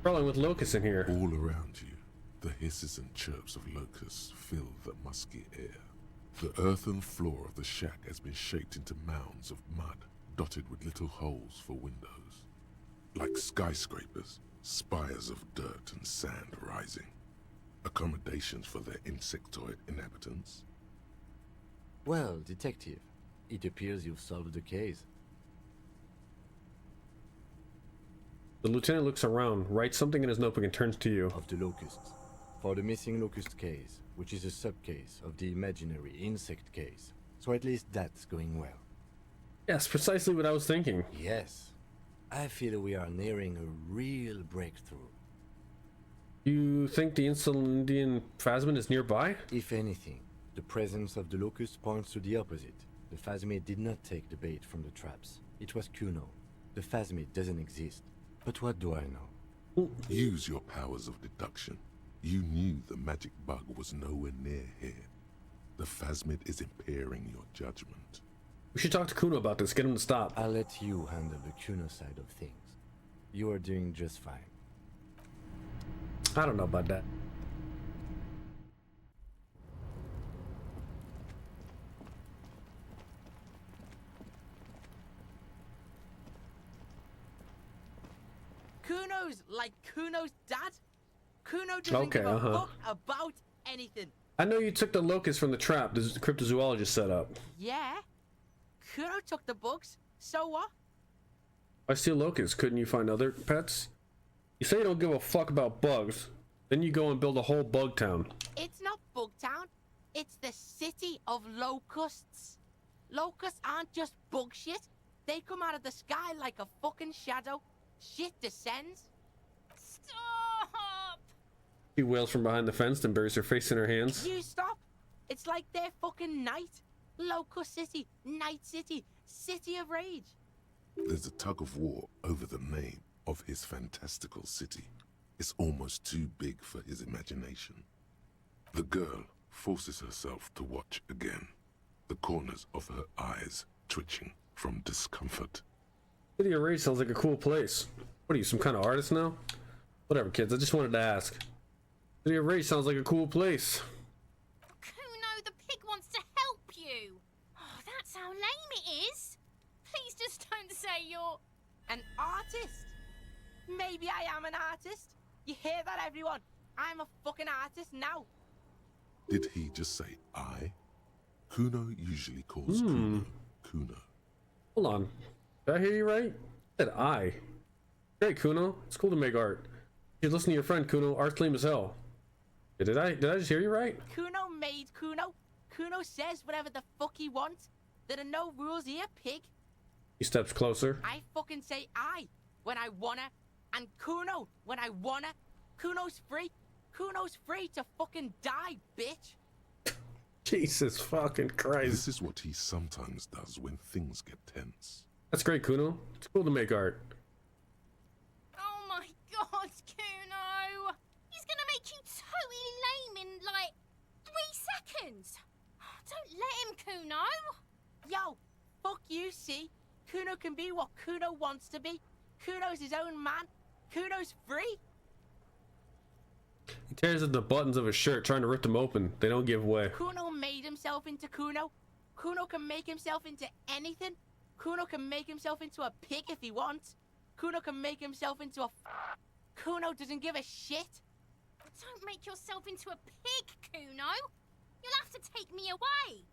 Rolling with locusts in here. All around you, the hisses and chirps of locusts fill the musky air. The earthen floor of the shack has been shaped into mounds of mud, dotted with little holes for windows. Like skyscrapers, spires of dirt and sand rising. Accommodations for their insectoid inhabitants. Well, detective, it appears you've solved the case. The lieutenant looks around, writes something in his notebook, and turns to you. Of the locusts. For the missing locust case, which is a sub-case of the imaginary insect case. So at least that's going well. Yes, precisely what I was thinking. Yes. I feel we are nearing a real breakthrough. You think the Insulindian phasmid is nearby? If anything, the presence of the locust points to the opposite. The phasmid did not take the bait from the traps. It was Kuno. The phasmid doesn't exist. But what do I know? Use your powers of deduction. You knew the magic bug was nowhere near here. The phasmid is impairing your judgment. We should talk to Kuno about this, get him to stop. I'll let you handle the Kuno side of things. You are doing just fine. I don't know about that. Kuno's like Kuno's dad. Kuno doesn't give a fuck about anything. I know you took the locust from the trap the cryptozoologist set up. Yeah. Kuno took the bugs. So what? I steal locusts. Couldn't you find other pets? You say you don't give a fuck about bugs, then you go and build a whole bug town. It's not Bugtown. It's the city of locusts. Locusts aren't just bug shit. They come out of the sky like a fucking shadow. Shit descends. Stop! She wails from behind the fence, then buries her face in her hands. You stop. It's like their fucking night. Locust City, Night City, City of Rage. There's a tug of war over the name of his fantastical city. It's almost too big for his imagination. The girl forces herself to watch again, the corners of her eyes twitching from discomfort. City of Rage sounds like a cool place. What are you, some kind of artist now? Whatever, kids, I just wanted to ask. City of Rage sounds like a cool place. Kuno, the pig wants to help you. Oh, that's how lame it is. Please just don't say you're... An artist? Maybe I am an artist. You hear that, everyone? I'm a fucking artist now. Did he just say I? Kuno usually calls Kuno Kuno. Hold on. Did I hear you right? I said I. Great, Kuno. It's cool to make art. You should listen to your friend, Kuno. Art's lame as hell. Did I just hear you right? Kuno made Kuno. Kuno says whatever the fuck he wants. There are no rules here, pig. He steps closer. I fucking say I when I wanna, and Kuno when I wanna. Kuno's free. Kuno's free to fucking die, bitch. Jesus fucking Christ. This is what he sometimes does when things get tense. That's great, Kuno. It's cool to make art. Oh my god, Kuno! He's gonna make you totally lame in, like, 3 seconds. Don't let him, Kuno. Yo, fuck you, see? Kuno can be what Kuno wants to be. Kuno's his own man. Kuno's free. He tears at the buttons of his shirt, trying to rip them open. They don't give way. Kuno made himself into Kuno. Kuno can make himself into anything. Kuno can make himself into a pig if he wants. Kuno can make himself into a... Kuno doesn't give a shit. Don't make yourself into a pig, Kuno. You'll have to take me away.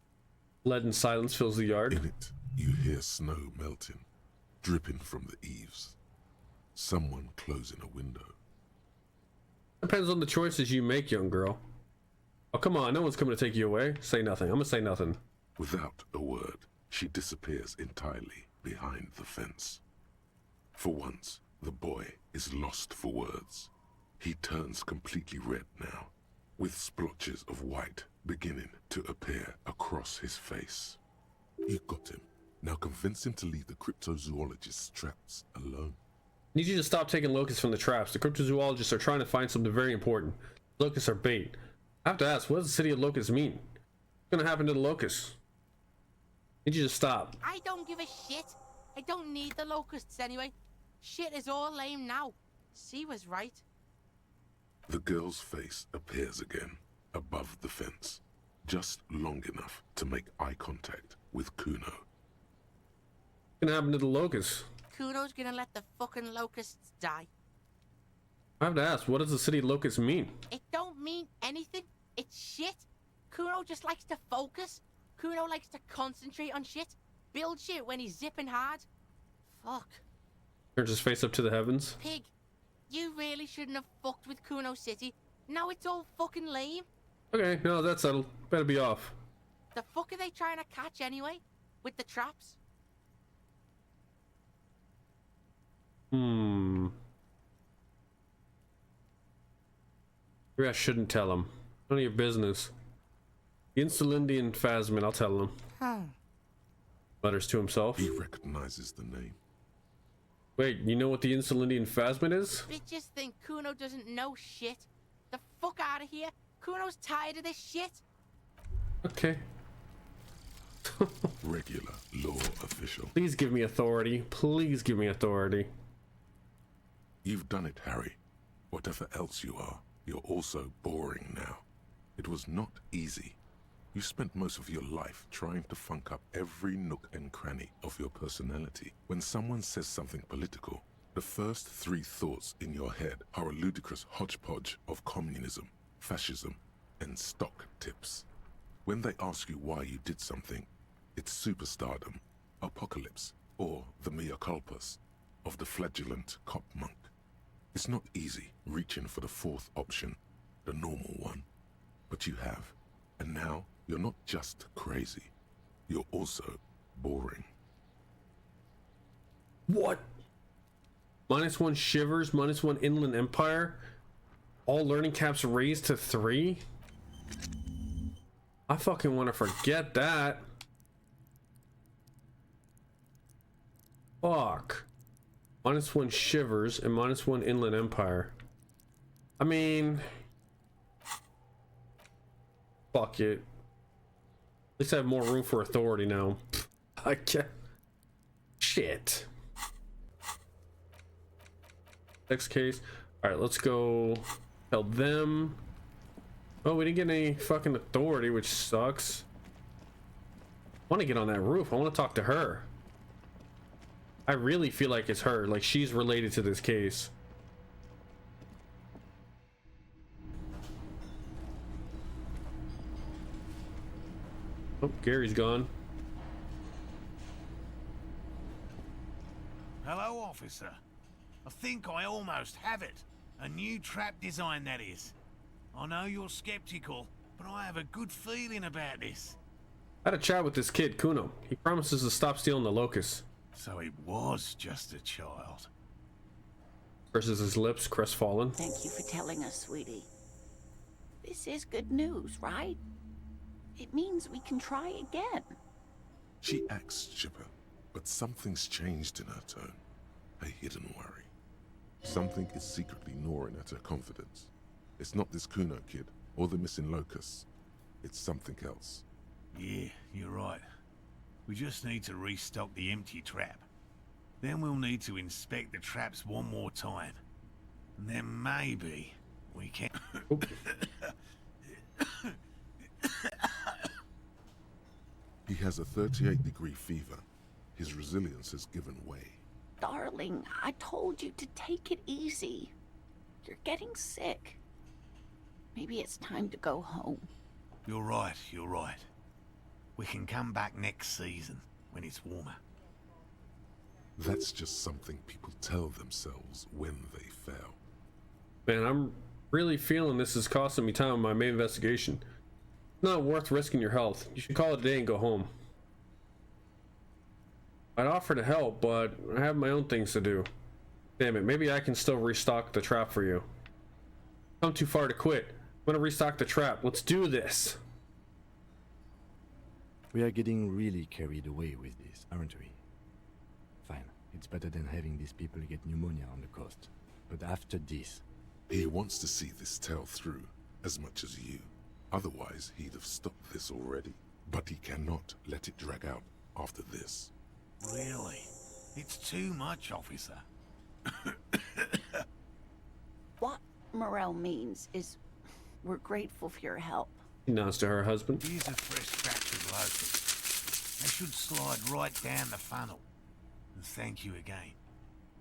Leaden silence fills the yard. In it, you hear snow melting, dripping from the eaves. Someone closing a window. Depends on the choices you make, young girl. Oh, come on. No one's coming to take you away. Say nothing. I'm gonna say nothing. Without a word, she disappears entirely behind the fence. For once, the boy is lost for words. He turns completely red now, with splotches of white beginning to appear across his face. You got him. Now convince him to leave the cryptozoologist's traps alone. I need you to stop taking locusts from the traps. The cryptozoologists are trying to find something very important. Locusts are bait. I have to ask, what does the city of locusts mean? What's gonna happen to the locusts? I need you to stop. I don't give a shit. I don't need the locusts anyway. Shit is all lame now. C was right. The girl's face appears again, above the fence, just long enough to make eye contact with Kuno. What's gonna happen to the locusts? Kuno's gonna let the fucking locusts die. I have to ask, what does the city of locusts mean? It don't mean anything. It's shit. Kuno just likes to focus. Kuno likes to concentrate on shit. Build shit when he's zipping hard. Fuck. Turns his face up to the heavens. Pig, you really shouldn't have fucked with Kuno City. Now it's all fucking lame. Okay, no, that's settled. Better be off. The fuck are they trying to catch anyway? With the traps? Maybe I shouldn't tell him. None of your business. The Insulindian Phasmid, I'll tell him. Mutters to himself. He recognizes the name. Wait, you know what the Insulindian Phasmid is? Bitches think Kuno doesn't know shit. The fuck out of here. Kuno's tired of this shit. Okay. Regular law official. Please give me authority. Please give me authority. You've done it, Harry. Whatever else you are, you're also boring now. It was not easy. You spent most of your life trying to funk up every nook and cranny of your personality. When someone says something political, the first 3 thoughts in your head are a ludicrous hodgepodge of communism, fascism, and stock tips. When they ask you why you did something, it's superstardom, apocalypse, or the mea culpas of the flagellant cop monk. It's not easy reaching for the 4th option, the normal one. But you have. And now, you're not just crazy. You're also boring. What? -1 Shivers, -1 Inland Empire? All learning caps raised to 3? I fucking want to forget that. Fuck. -1 Shivers and -1 Inland Empire. I mean... Fuck it. At least I have more room for authority now. I can't... Shit. Next case. Alright, let's go tell them. Oh, we didn't get any fucking authority, which sucks. I want to get on that roof. I want to talk to her. I really feel like it's her. Like, she's related to this case. Oh, Gary's gone. Hello, officer. I think I almost have it. A new trap design, that is. I know you're skeptical, but I have a good feeling about this. I had a chat with this kid, Kuno. He promises to stop stealing the locusts. So it was just a child. Purses his lips, crestfallen. Thank you for telling us, sweetie. This is good news, right? It means we can try again. She acts chipper, but something's changed in her tone. A hidden worry. Something is secretly gnawing at her confidence. It's not this Kuno kid, or the missing locusts. It's something else. Yeah, you're right. We just need to restock the empty trap. Then we'll need to inspect the traps one more time. And then maybe we can... He has a 38-degree fever. His resilience has given way. Darling, I told you to take it easy. You're getting sick. Maybe it's time to go home. You're right, you're right. We can come back next season, when it's warmer. That's just something people tell themselves when they fail. Man, I'm really feeling this is costing me time on my main investigation. It's not worth risking your health. You should call it a day and go home. I'd offer to help, but I have my own things to do. Damn it, maybe I can still restock the trap for you. I'm too far to quit. I'm gonna restock the trap. Let's do this. We are getting really carried away with this, aren't we? Fine. It's better than having these people get pneumonia on the coast. But after this... He wants to see this tale through, as much as you. Otherwise, he'd have stopped this already. But he cannot let it drag out after this. Really? It's too much, officer. What Morel means is we're grateful for your help. He nods to her husband. Here's a fresh batch of locusts. They should slide right down the funnel. And thank you again.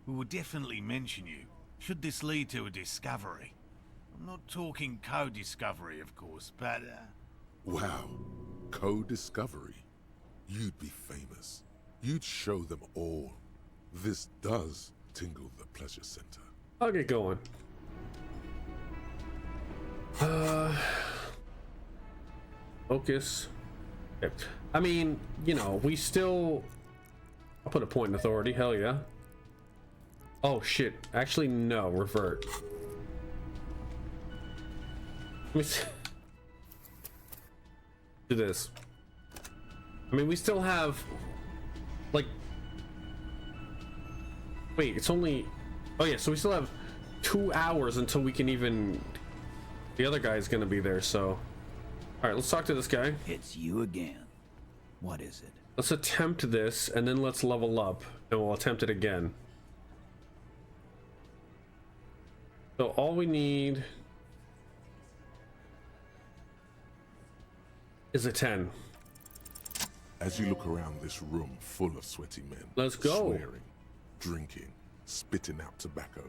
We will definitely mention you, should this lead to a discovery. I'm not talking co-discovery, of course, but... Wow. Co-discovery. You'd be famous. You'd show them all. This does tingle the pleasure center. I'll get going. Focus. Okay. I mean, you know, we still... I'll put a point in authority, hell yeah. Oh shit, actually no, revert. Let me see. Do this. I mean, we still have... Like... Wait, it's only... Oh yeah, so we still have 2 hours until we can even... The other guy's gonna be there, so... Alright, let's talk to this guy. It's you again. What is it? Let's attempt this, and then let's level up, and we'll attempt it again. So all we need... is a 10. As you look around this room full of sweaty men, let's go. Swearing, drinking, spitting out tobacco.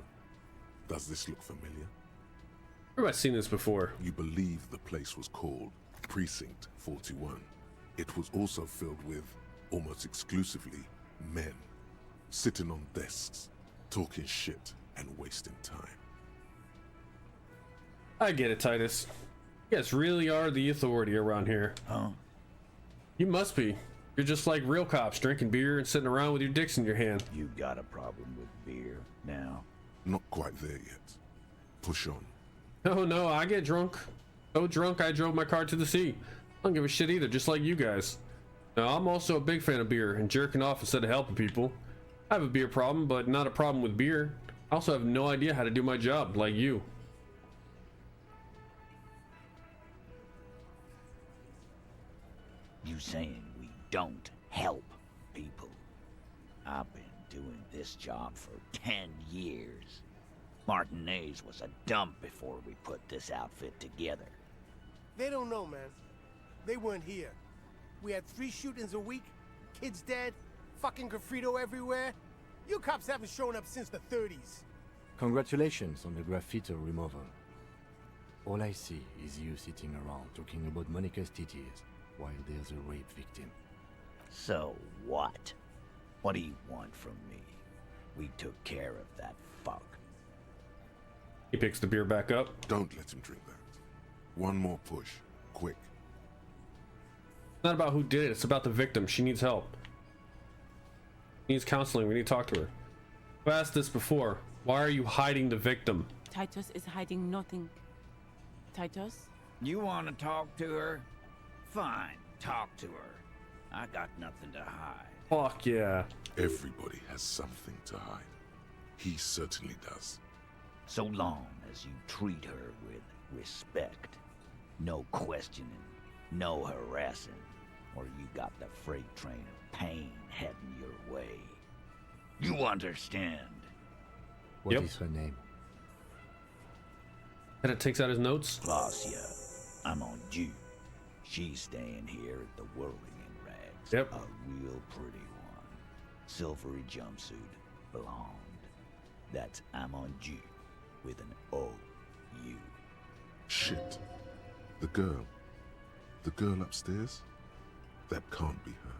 Does this look familiar? Where have I seen this before? You believe the place was called Precinct 41. It was also filled with, almost exclusively, men. Sitting on desks, talking shit and wasting time. I get it, Titus. You guys really are the authority around here. Huh? You must be. You're just like real cops, drinking beer and sitting around with your dicks in your hand. You got a problem with beer now? Not quite there yet. Push on. Oh no, I get drunk. So drunk I drove my car to the sea. I don't give a shit either, just like you guys. Now, I'm also a big fan of beer and jerking off instead of helping people. I have a beer problem, but not a problem with beer. I also have no idea how to do my job, like you. You saying we don't help people? I've been doing this job for 10 years. Martinez was a dump before we put this outfit together. They don't know, man. They weren't here. We had 3 shootings a week, kids dead, fucking graffito everywhere. You cops haven't shown up since the 30s. Congratulations on the graffiti removal. All I see is you sitting around talking about Monica's titties while there's a rape victim. So what? What do you want from me? We took care of that fuck. He picks the beer back up. Don't let him drink that. One more push, quick. It's not about who did it, it's about the victim. She needs help. She needs counseling. We need to talk to her. I've asked this before. Why are you hiding the victim? Titus is hiding nothing. Titus? You want to talk to her? Fine, talk to her. I got nothing to hide. Fuck yeah. Everybody has something to hide. He certainly does. So long as you treat her with respect. No questioning, no harassing, or you got the freight train of pain heading your way. You understand? What is her name? And it takes out his notes. Glacia. I'm on due. She's staying here at the Whirling in Rags. Yep. A real pretty one. Silvery jumpsuit. Blonde. That's I'm on due. With an O-U. Shit. The girl upstairs? That can't be her.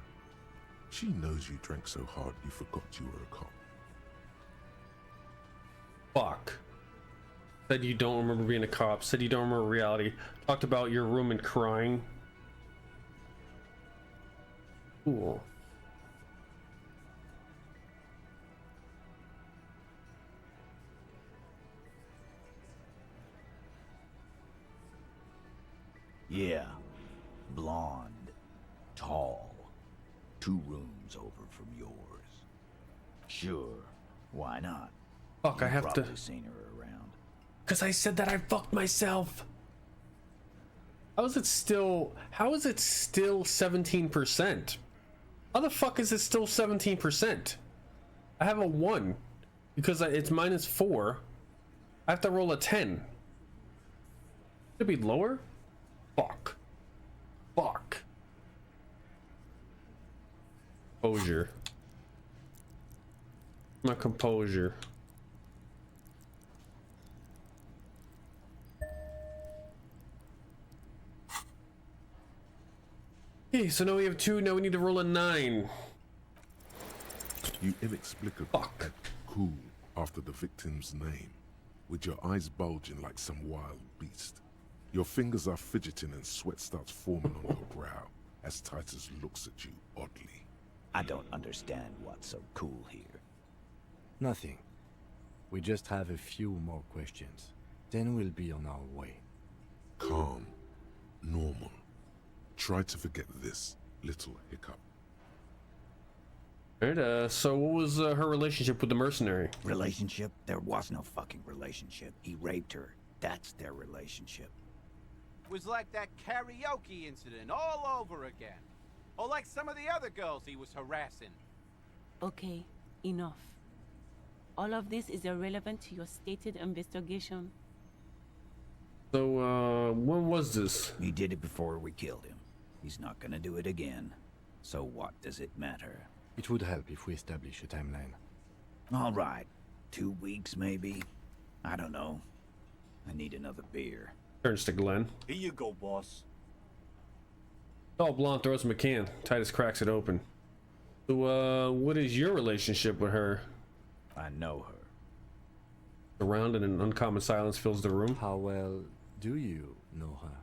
She knows you drank so hard you forgot you were a cop. Fuck. Said you don't remember being a cop. Said you don't remember reality. Talked about your room and crying. Cool. Yeah. Blonde. Tall. 2 rooms over from yours. Sure. Why not? Fuck, I You've have to... probably seen her around. Because I said that I fucked myself. How is it still 17%? How the fuck is it still 17%? I have a 1 because it's -4. I have to roll a 10. Should be lower? Fuck. Fuck. Composure. My composure. Okay, so now we have 2. Now we need to roll a 9. You inexplicably act cool after the victim's name, with your eyes bulging like some wild beast. Your fingers are fidgeting and sweat starts forming on your brow as Titus looks at you oddly. I don't understand what's so cool here. Nothing. We just have a few more questions. Then we'll be on our way. Calm. Normal. Try to forget this little hiccup. Alright, so what was her relationship with the mercenary? Relationship? There was no fucking relationship. He raped her. That's their relationship. Was like that karaoke incident all over again. Or like some of the other girls he was harassing. Okay, enough. All of this is irrelevant to your stated investigation. So, when was this? He did it before we killed him. He's not gonna do it again. So what does it matter? It would help if we establish a timeline. All right. 2 weeks, maybe? I don't know. I need another beer. Turns to Glenn. Here you go, boss. Tall blonde throws him a can. Titus cracks it open. So, what is your relationship with her? I know her. Around and an uncommon silence fills the room. How well do you know her?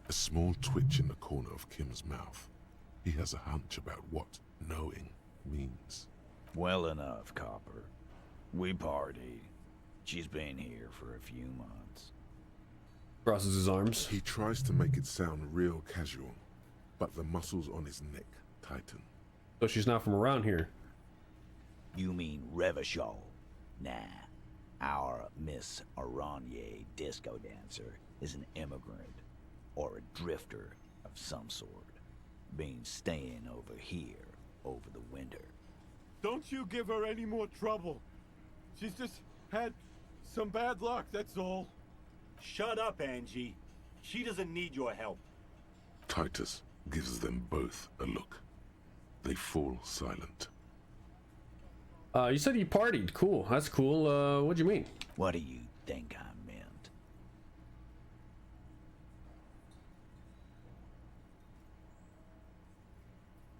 A small twitch in the corner of Kim's mouth. He has a hunch about what knowing means. Well enough, Copper. We party. She's been here for a few months. Crosses his arms. He tries to make it sound real casual, but the muscles on his neck tighten. So she's not from around here. You mean Revachol? Nah. Our Miss Aranye disco dancer is an immigrant or a drifter of some sort. Been staying over here over the winter. Don't you give her any more trouble. She's just had some bad luck, that's all. Shut up, Angie. She doesn't need your help. Titus gives them both a look. They fall silent. You said you partied. Cool. That's cool. What do you mean? What do you think I meant?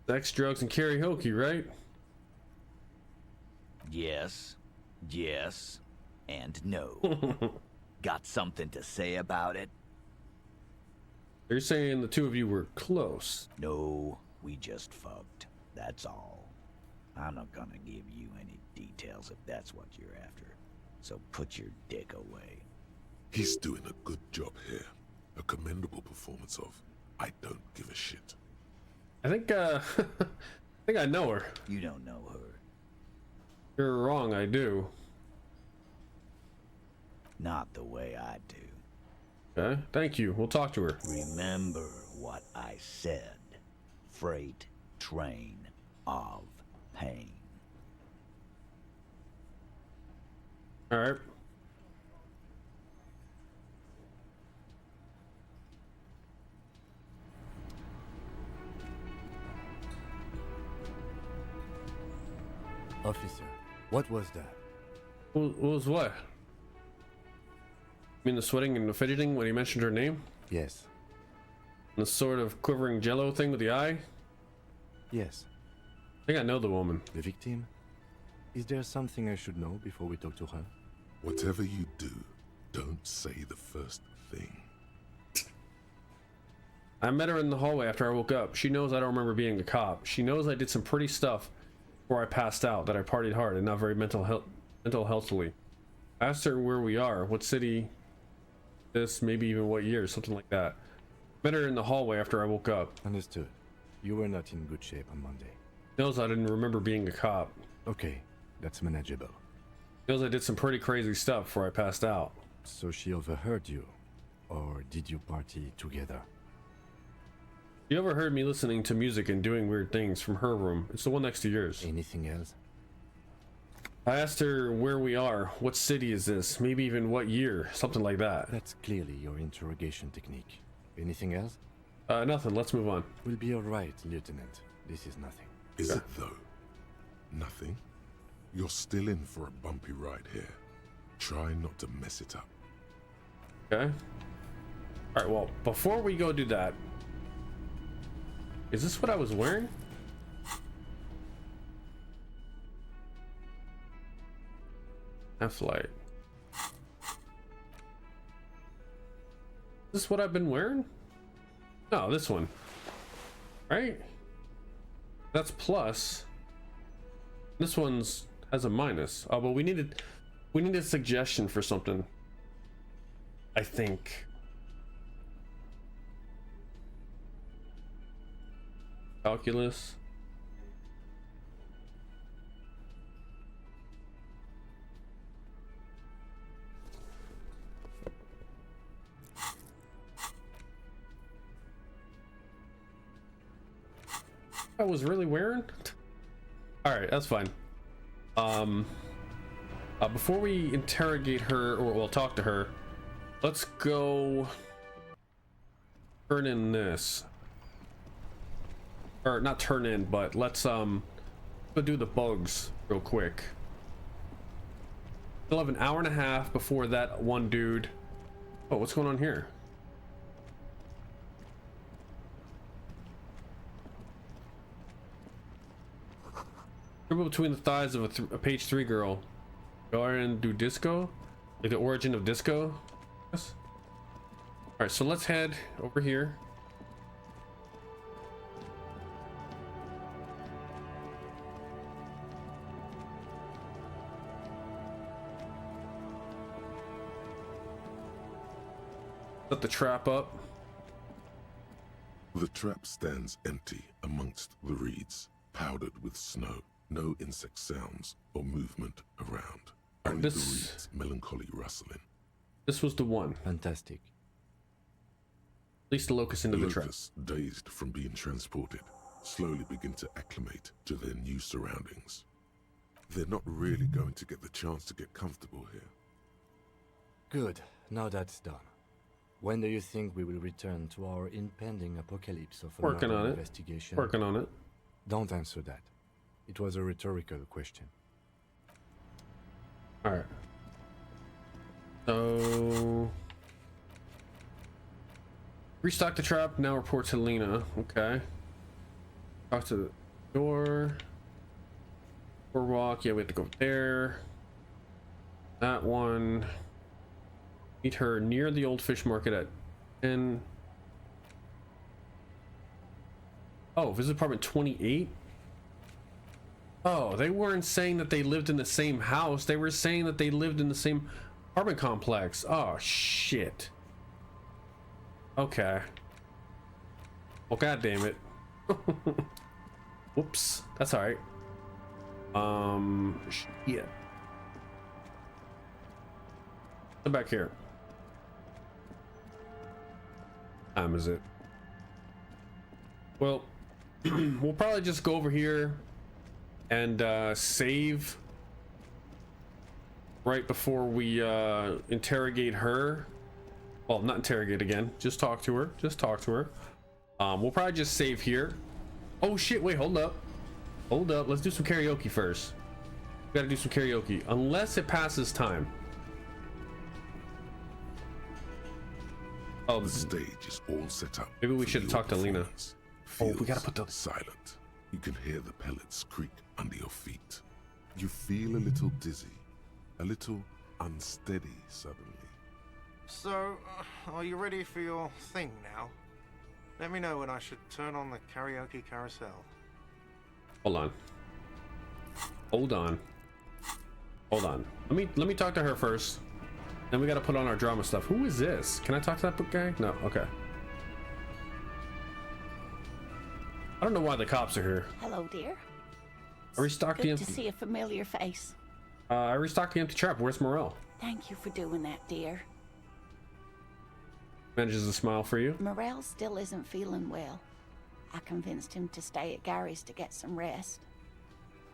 Sex, drugs, and karaoke, right? Yes, yes, and no. Got something to say about it? You're saying the two of you were close? No, we just fucked. That's all. I'm not gonna give you any details if that's what you're after. So put your dick away. He's doing a good job here. A commendable performance of I don't give a shit. I think I think I know her. You don't know her. You're wrong, I do. Not the way I do. Okay, thank you. We'll talk to her. Remember what I said. Freight train of pain. All right. Officer, what was that? What was what? You mean the sweating and the fidgeting when he mentioned her name? Yes. And the sort of quivering jello thing with the eye? Yes. I think I know the woman. The victim? Is there something I should know before we talk to her? Whatever you do, don't say the first thing. I met her in the hallway after I woke up. She knows I don't remember being a cop. She knows I did some pretty stuff before I passed out, that I partied hard and not very mental healthily. I asked her where we are, what city, this, maybe even what year, something like that. Met her in the hallway after I woke up. Understood. You were not in good shape on Monday. Knows I didn't remember being a cop. Okay, that's manageable. Knows I did some pretty crazy stuff before I passed out. So she overheard you? Or did you party together? You ever heard me listening to music and doing weird things from her room? It's the one next to yours. Anything else? I asked her where we are, what city is this, maybe even what year, something like that. That's clearly your interrogation technique. Anything else? Nothing, let's move on. We'll be alright, Lieutenant. This is nothing. Is it though? Nothing? You're still in for a bumpy ride here. Try not to mess it up. Okay. Alright, well, before we go do that, is this what I was wearing? F-light. Is this what I've been wearing? No, this one. Right? That's plus. This one's has a minus. Oh, but we need a suggestion for something. I think. Calculus. I was really wearing? All right, that's fine. Before we interrogate her, or well, talk to her, let's go turn in this. Or not turn in, but let's go do the bugs real quick. We'll have an hour and a half before that one dude. Oh, what's going on here? Dribble between the thighs of a page 3 girl. Go and do disco? Like the origin of disco? Yes. Alright, so let's head over here. Set the trap up. The trap stands empty amongst the reeds, powdered with snow. No insect sounds or movement around. Only the reeds melancholy rustling. This was the one. Fantastic. Release the locust into the trap. Locusts, dazed from being transported, slowly begin to acclimate to their new surroundings. They're not really going to get the chance to get comfortable here. Good. Now that's done. When do you think we will return to our impending apocalypse of Working on it. investigation? Working on it. Don't answer that. It was a rhetorical question. All right. So restock the trap. Now report to Lena. Okay. Talk to the door. Boardwalk. Yeah, we have to go there. That one. Meet her near the old fish market at 10. Oh, visit apartment 28? Oh, they weren't saying that they lived in the same house. They were saying that they lived in the same apartment complex. Oh, shit. Okay. Well, god damn it. Whoops. That's alright. Shit. Come back here. Time is it? Well, we'll probably just go over here and save right before we interrogate her. Well, not interrogate again. Just talk to her. Just talk to her. We'll probably just save here. Oh shit! Wait, hold up. Hold up. Let's do some karaoke first. We gotta do some karaoke, unless it passes time. Oh, the stage is all set up. Maybe we should have talked to Lena. Oh, we gotta put the silent. You can hear the pellets creak under your feet. You feel a little dizzy, a little unsteady suddenly. So, are you ready for your thing now? Let me know when I should turn on the karaoke carousel. Hold on. Hold on. Hold on. Let me talk to her first. Then we gotta put on our drama stuff. Who is this? Can I talk to that guy? No. Okay. I don't know why the cops are here. Hello, dear. I restocked the Good empty. to see a familiar face. I restocked the empty trap. Where's Morel? Thank you for doing that, dear. Manages to smile for you. Morel still isn't feeling well. I convinced him to stay at Gary's to get some rest.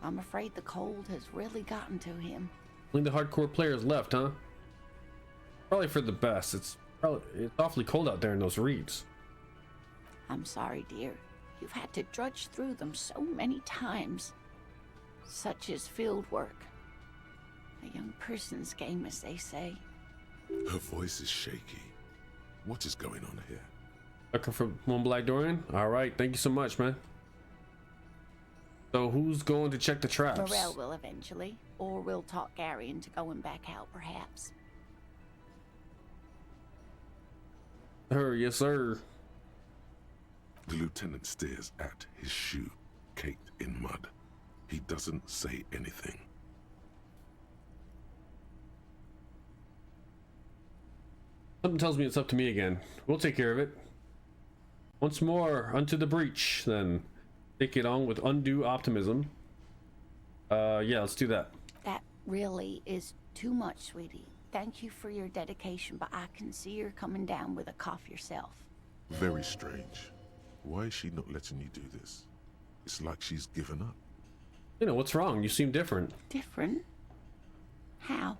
I'm afraid the cold has really gotten to him. Only the hardcore players left, huh? Probably for the best. It's awfully cold out there in those reeds. I'm sorry, dear. You've had to drudge through them so many times. Such is field work. A young person's game, as they say. Her voice is shaky. What is going on here? Looking for one Black Dorian? All right, thank you so much, man. So who's going to check the traps? Morel will eventually, or we'll talk Gary into going back out, perhaps. Yes, sir. The lieutenant stares at his shoe, caked in mud. He doesn't say anything. Something tells me it's up to me again. We'll take care of it. Once more, unto the breach, then. Take it on with undue optimism. Yeah, let's do that. That really is too much, sweetie. Thank you for your dedication, but I can see you're coming down with a cough yourself. Very strange. Why is she not letting you do this? It's like she's given up. You know, what's wrong? You seem different. Different? How?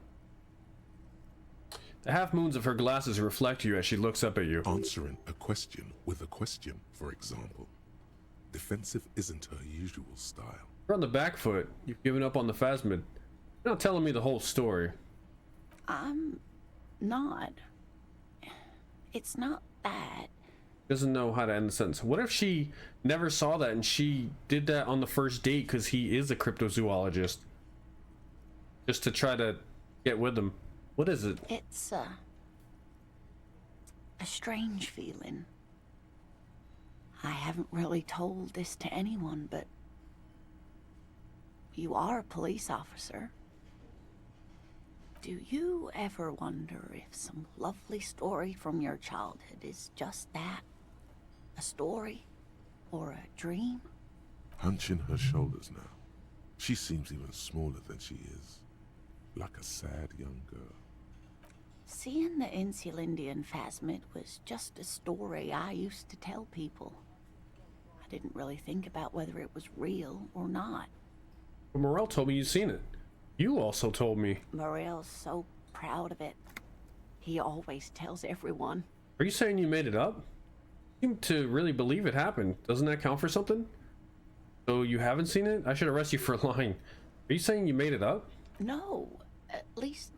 The half moons of her glasses reflect you as she looks up at you. Answering a question with a question, for example. Defensive isn't her usual style. You're on the back foot. You've given up on the phasmid. You're not telling me the whole story. I'm not. It's not that. Doesn't know how to end the sentence. What if she never saw that and she did that on the first date because he is a cryptozoologist? Just to try to get with him. What is it? It's a strange feeling. I haven't really told this to anyone, but you are a police officer. Do you ever wonder if some lovely story from your childhood is just that? A story? Or a dream? Hunching her shoulders now. She seems even smaller than she is. Like a sad young girl. Seeing the Insulindian phasmid was just a story I used to tell people. I didn't really think about whether it was real or not. But Morel told me you'd seen it. You also told me. Morel's so proud of it. He always tells everyone. Are you saying you made it up? You seem to really believe it happened. Doesn't that count for something? So you haven't seen it? I should arrest you for lying. Are you saying you made it up? No, at least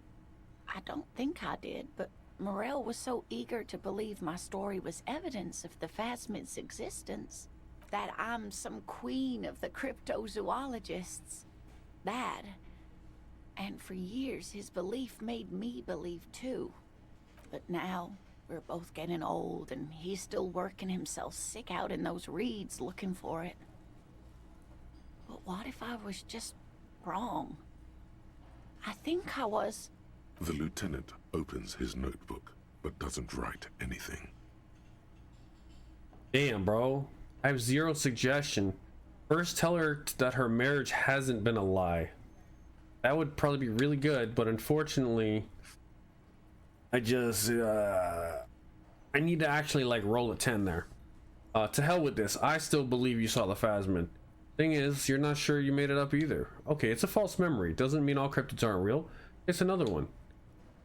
I don't think I did, but Morel was so eager to believe my story was evidence of the phasmid's existence that I'm some queen of the cryptozoologists. That, and for years his belief made me believe too. But now, We're both getting old, and he's still working himself sick out in those reeds looking for it. But what if I was just wrong? I think I was. The lieutenant opens his notebook, but doesn't write anything. Damn, bro. I have zero suggestion. First, tell her that her marriage hasn't been a lie. That would probably be really good, but unfortunately, I just, I need to actually, like, roll a 10 there. To hell with this. I still believe you saw the Phasmin. Thing is, you're not sure you made it up either. Okay, it's a false memory. Doesn't mean all cryptids aren't real. It's another one.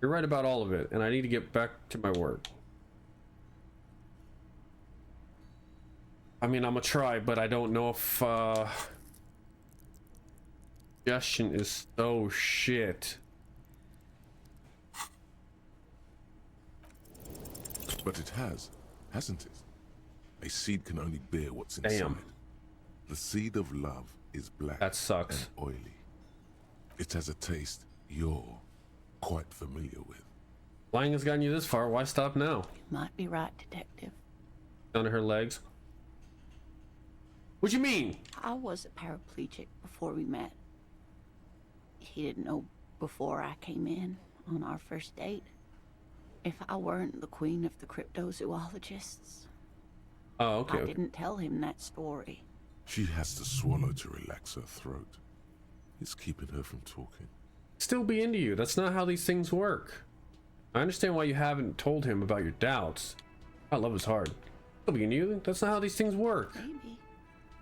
You're right about all of it, and I need to get back to my work. I mean, I'm gonna try, but I don't know if, suggestion is so shit. But it has, hasn't it? A seed can only bear what's inside. Damn. The seed of love is black. That sucks. And oily. It has a taste you're quite familiar with. Lying has gotten you this far. Why stop now? You might be right, Detective. Down to her legs. What you mean? I was a paraplegic before we met. He didn't know before I came in on our first date. If I weren't the queen of the cryptozoologists, oh, okay. I didn't tell him that story. She has to swallow to relax her throat. It's keeping her from talking. Still be into you. That's not how these things work. I understand why you haven't told him about your doubts. Love is hard. Still be into you. That's not how these things work. Maybe.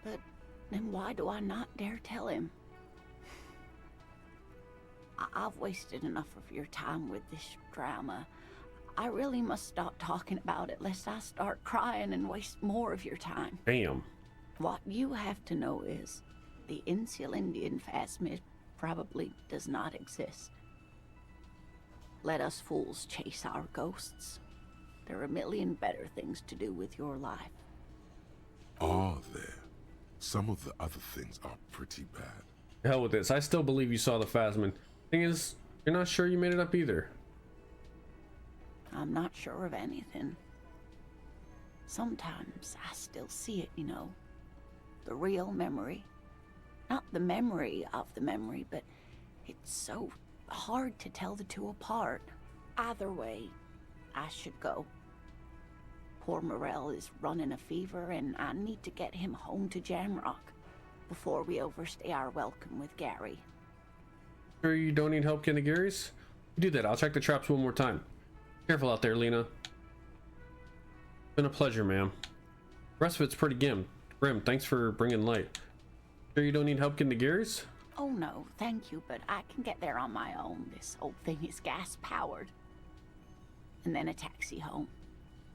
But then why do I not dare tell him? I've wasted enough of your time with this drama. I really must stop talking about it lest I start crying and waste more of your time. Damn. What you have to know is the Insulindian phasmid probably does not exist. Let us fools chase our ghosts. There are a million better things to do with your life. Are there? Some of the other things are pretty bad. Hell with this. I still believe you saw the Phasmin. Thing is, you're not sure you made it up either. I'm not sure of anything. Sometimes I still see it, you know. The real memory. Not the memory of the memory, but it's so hard to tell the two apart. Either way, I should go. Poor Morel is running a fever, and I need to get him home to Jamrock before we overstay our welcome with Gary. Sure you don't need help getting the Garys? Do that. I'll check the traps one more time. Careful out there, Lena. Been a pleasure, ma'am. The rest of it's pretty grim. Thanks for bringing light. Sure you don't need help getting the Garys? Oh no, thank you, but I can get there on my own. This whole thing is gas-powered. And then a taxi home.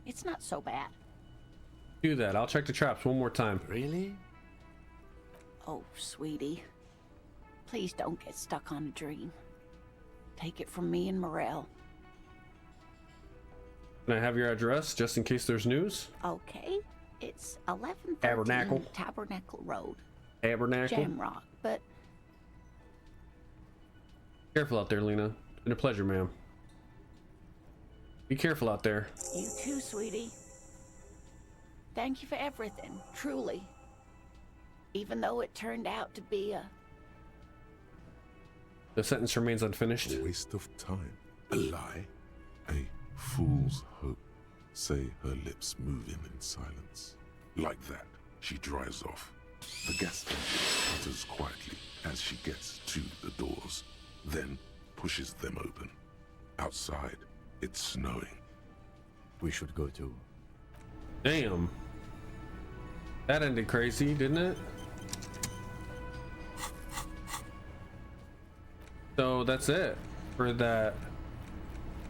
It's not so bad. Do that. I'll check the traps one more time. Really? Oh, sweetie. Please don't get stuck on a dream. Take it from me and Morel. Can I have your address just in case there's news? Okay. It's 1113 Tabernacle. Tabernacle Road. Tabernacle? Jamrock, but... Careful out there, Lena. It's been a pleasure, ma'am. Be careful out there. You too, sweetie. Thank you for everything, truly. Even though it turned out to be a... The sentence remains unfinished. A waste of time. A lie. A fool's hope. Say her lips move in silence. Like that, she drives off. The gas engine sputters quietly as she gets to the doors, then pushes them open. Outside, it's snowing. We should go too. Damn. That ended crazy, didn't it? So that's it for that,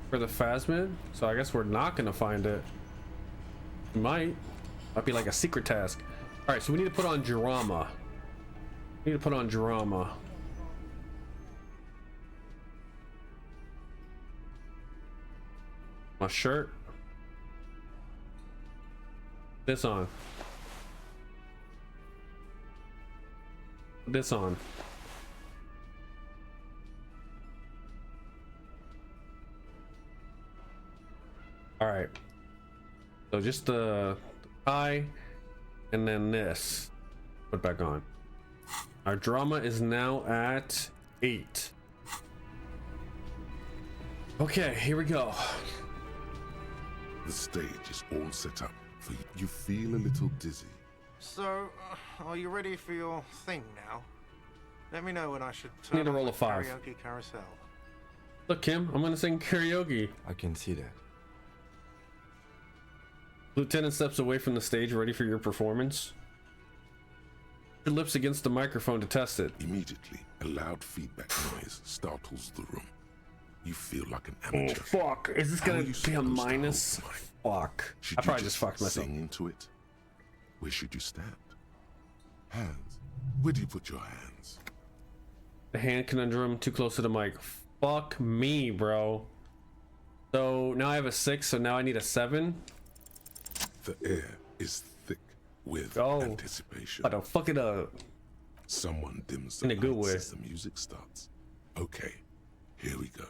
for the Phasmid. So I guess we're not gonna find it. Might be like a secret task. All right, so we need to put on drama. My shirt. This on. This on. All right. So just the tie, and then this. Put back on. Our drama is now at 8. Okay, here we go. The stage is all set up for you. You feel a little dizzy. So, are you ready for your thing now? Let me know when I should Need turn to on roll the a 5. karaoke carousel. Look, Kim, I'm gonna sing karaoke. I can see that. Lieutenant steps away from the stage, ready for your performance. Your lips against the microphone to test it. Immediately, a loud feedback noise startles the room. You feel like an Oh amateur. fuck! Is this How gonna are you be a supposed to minus? hold Fuck! Should I you probably just fucked myself. sing into it? Where should you stand? Hands. Where do you put your hands? The hand conundrum, too close to the mic. Fuck me, bro. So now I have a 6, so now I need a 7. The air is thick with anticipation. I don't fuck it up. Someone dims the In a good lights way. as the music starts. Okay, here we go.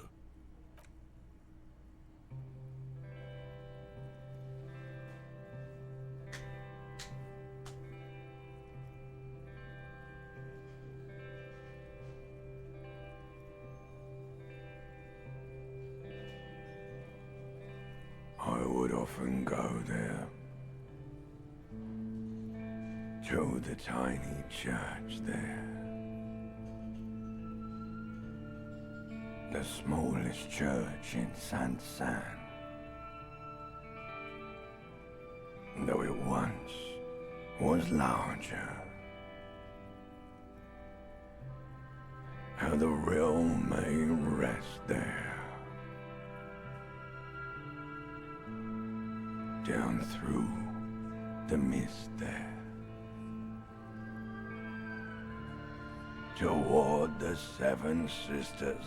I would often go there to the tiny church there, the smallest church in San, though it once was larger. How the realm may rest there. Down through the mist there, toward the 7 sisters,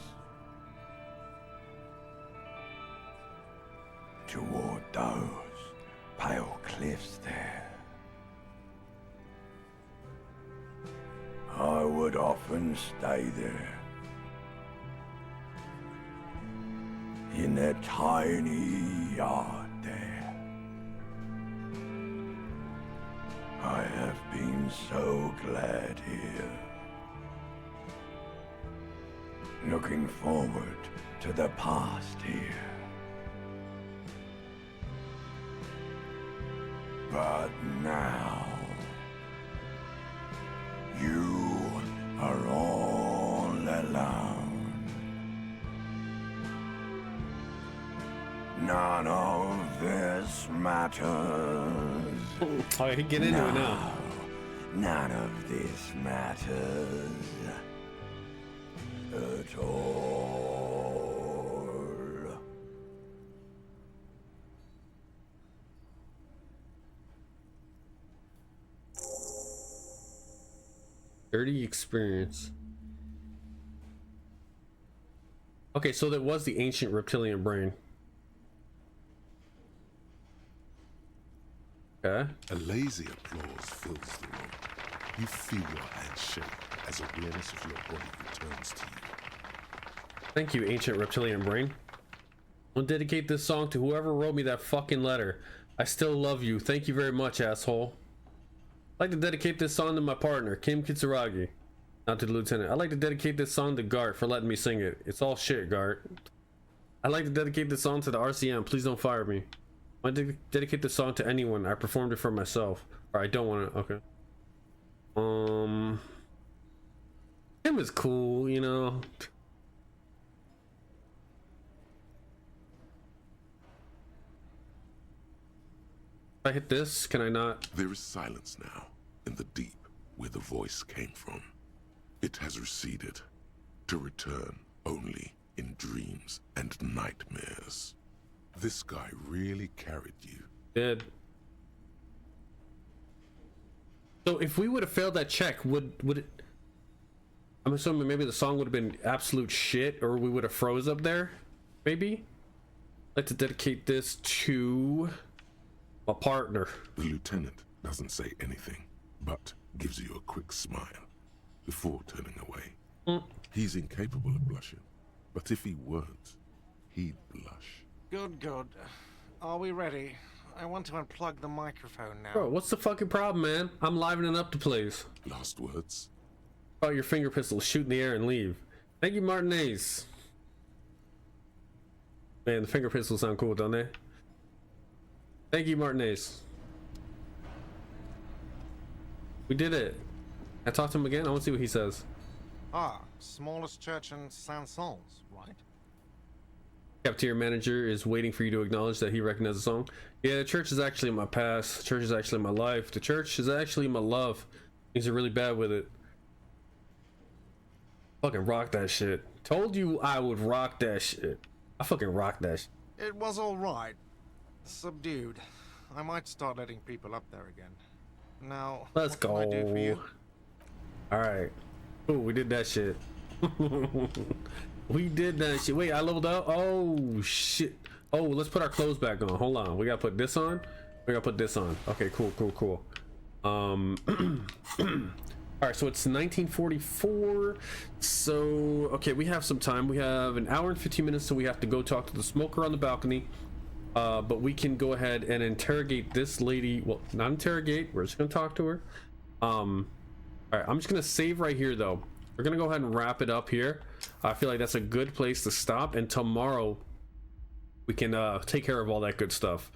toward those pale cliffs there. I would often stay there, in that tiny yard there. I have been so glad here. Looking forward to the past here. But now, you are all alone. None of this matters. Oh, I can get into it now. None of this matters at all. Dirty experience. Okay, so that was the ancient reptilian brain. Okay. A lazy applause fills the room. You feel your hands shake as awareness of your body returns to you. Thank you, ancient reptilian brain. I'll dedicate this song to whoever wrote me that fucking letter. I still love you. Thank you very much, asshole. I'd like to dedicate this song to my partner, Kim Kitsuragi. Not to the lieutenant. I'd like to dedicate this song to Gart for letting me sing it. It's all shit, Gart. I'd like to dedicate this song to the RCM. Please don't fire me. I want to dedicate this song to anyone. I performed it for myself. Or I don't want to. Okay. Kim is cool, you know. If I hit this, can I not? There is silence now in the deep where the voice came from. It has receded to return only in dreams and nightmares. This guy really carried you. Did. So if we would have failed that check, would it? I'm assuming maybe the song would have been absolute shit, or we would have froze up there. Maybe. I'd like to dedicate this to my partner. The lieutenant doesn't say anything, but gives you a quick smile before turning away. He's incapable of blushing, but if he weren't, he'd blush. Good, good. Are we ready? I want to unplug the microphone now. Bro, what's the fucking problem, man? I'm livening up the place. Last words? About your finger pistols, shoot in the air and leave. Thank you, Martinez. Man, the finger pistols sound cool, don't they? Thank you, Martinez. We did it. I talked to him again. I want to see what he says. Ah, smallest church in Saint-Saëns, right? Cafeteria manager is waiting for you to acknowledge that he recognizes the song. Yeah, the church is actually my past. The church is actually my life. The church is actually my love. Things are really bad with it. Fucking rock that shit. Told you I would rock that shit. I fucking rock that shit. It was alright. Subdued. I might start letting people up there again. Now, Let's what can I do for you? All right. Ooh, we did that shit. We did that shit. Wait, I leveled up. Oh shit. Oh, let's put our clothes back on. Hold on. We gotta put this on. We gotta put this on. Okay, cool. All right, so it's 1944. So okay, we have some time. We have an hour and 15 minutes, so we have to go talk to the smoker on the balcony. But we can go ahead and interrogate this lady. Well, not interrogate. We're just gonna talk to her. All right, I'm just gonna save right here though. We're gonna go ahead and wrap it up here. I feel like that's a good place to stop, and tomorrow we can take care of all that good stuff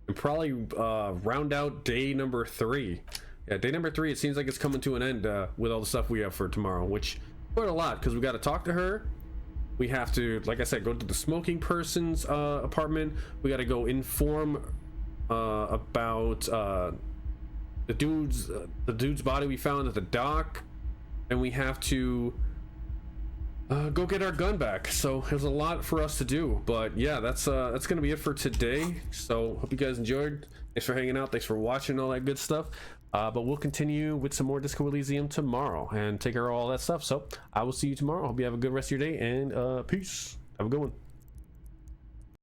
and probably round out day number 3. Yeah, day number 3, it seems like it's coming to an end with all the stuff we have for tomorrow, which quite a lot, because we got to talk to her. We have to, like I said, go to the smoking person's apartment. We got to go inform about the dude's body we found at the dock, and we have to go get our gun back. So there's a lot for us to do, but yeah, that's gonna be it for today. So hope you guys enjoyed. Thanks for hanging out. Thanks for watching all that good stuff. But we'll continue with some more Disco Elysium tomorrow and take care of all that stuff. So I will see you tomorrow. Hope you have a good rest of your day, and peace. Have a good one.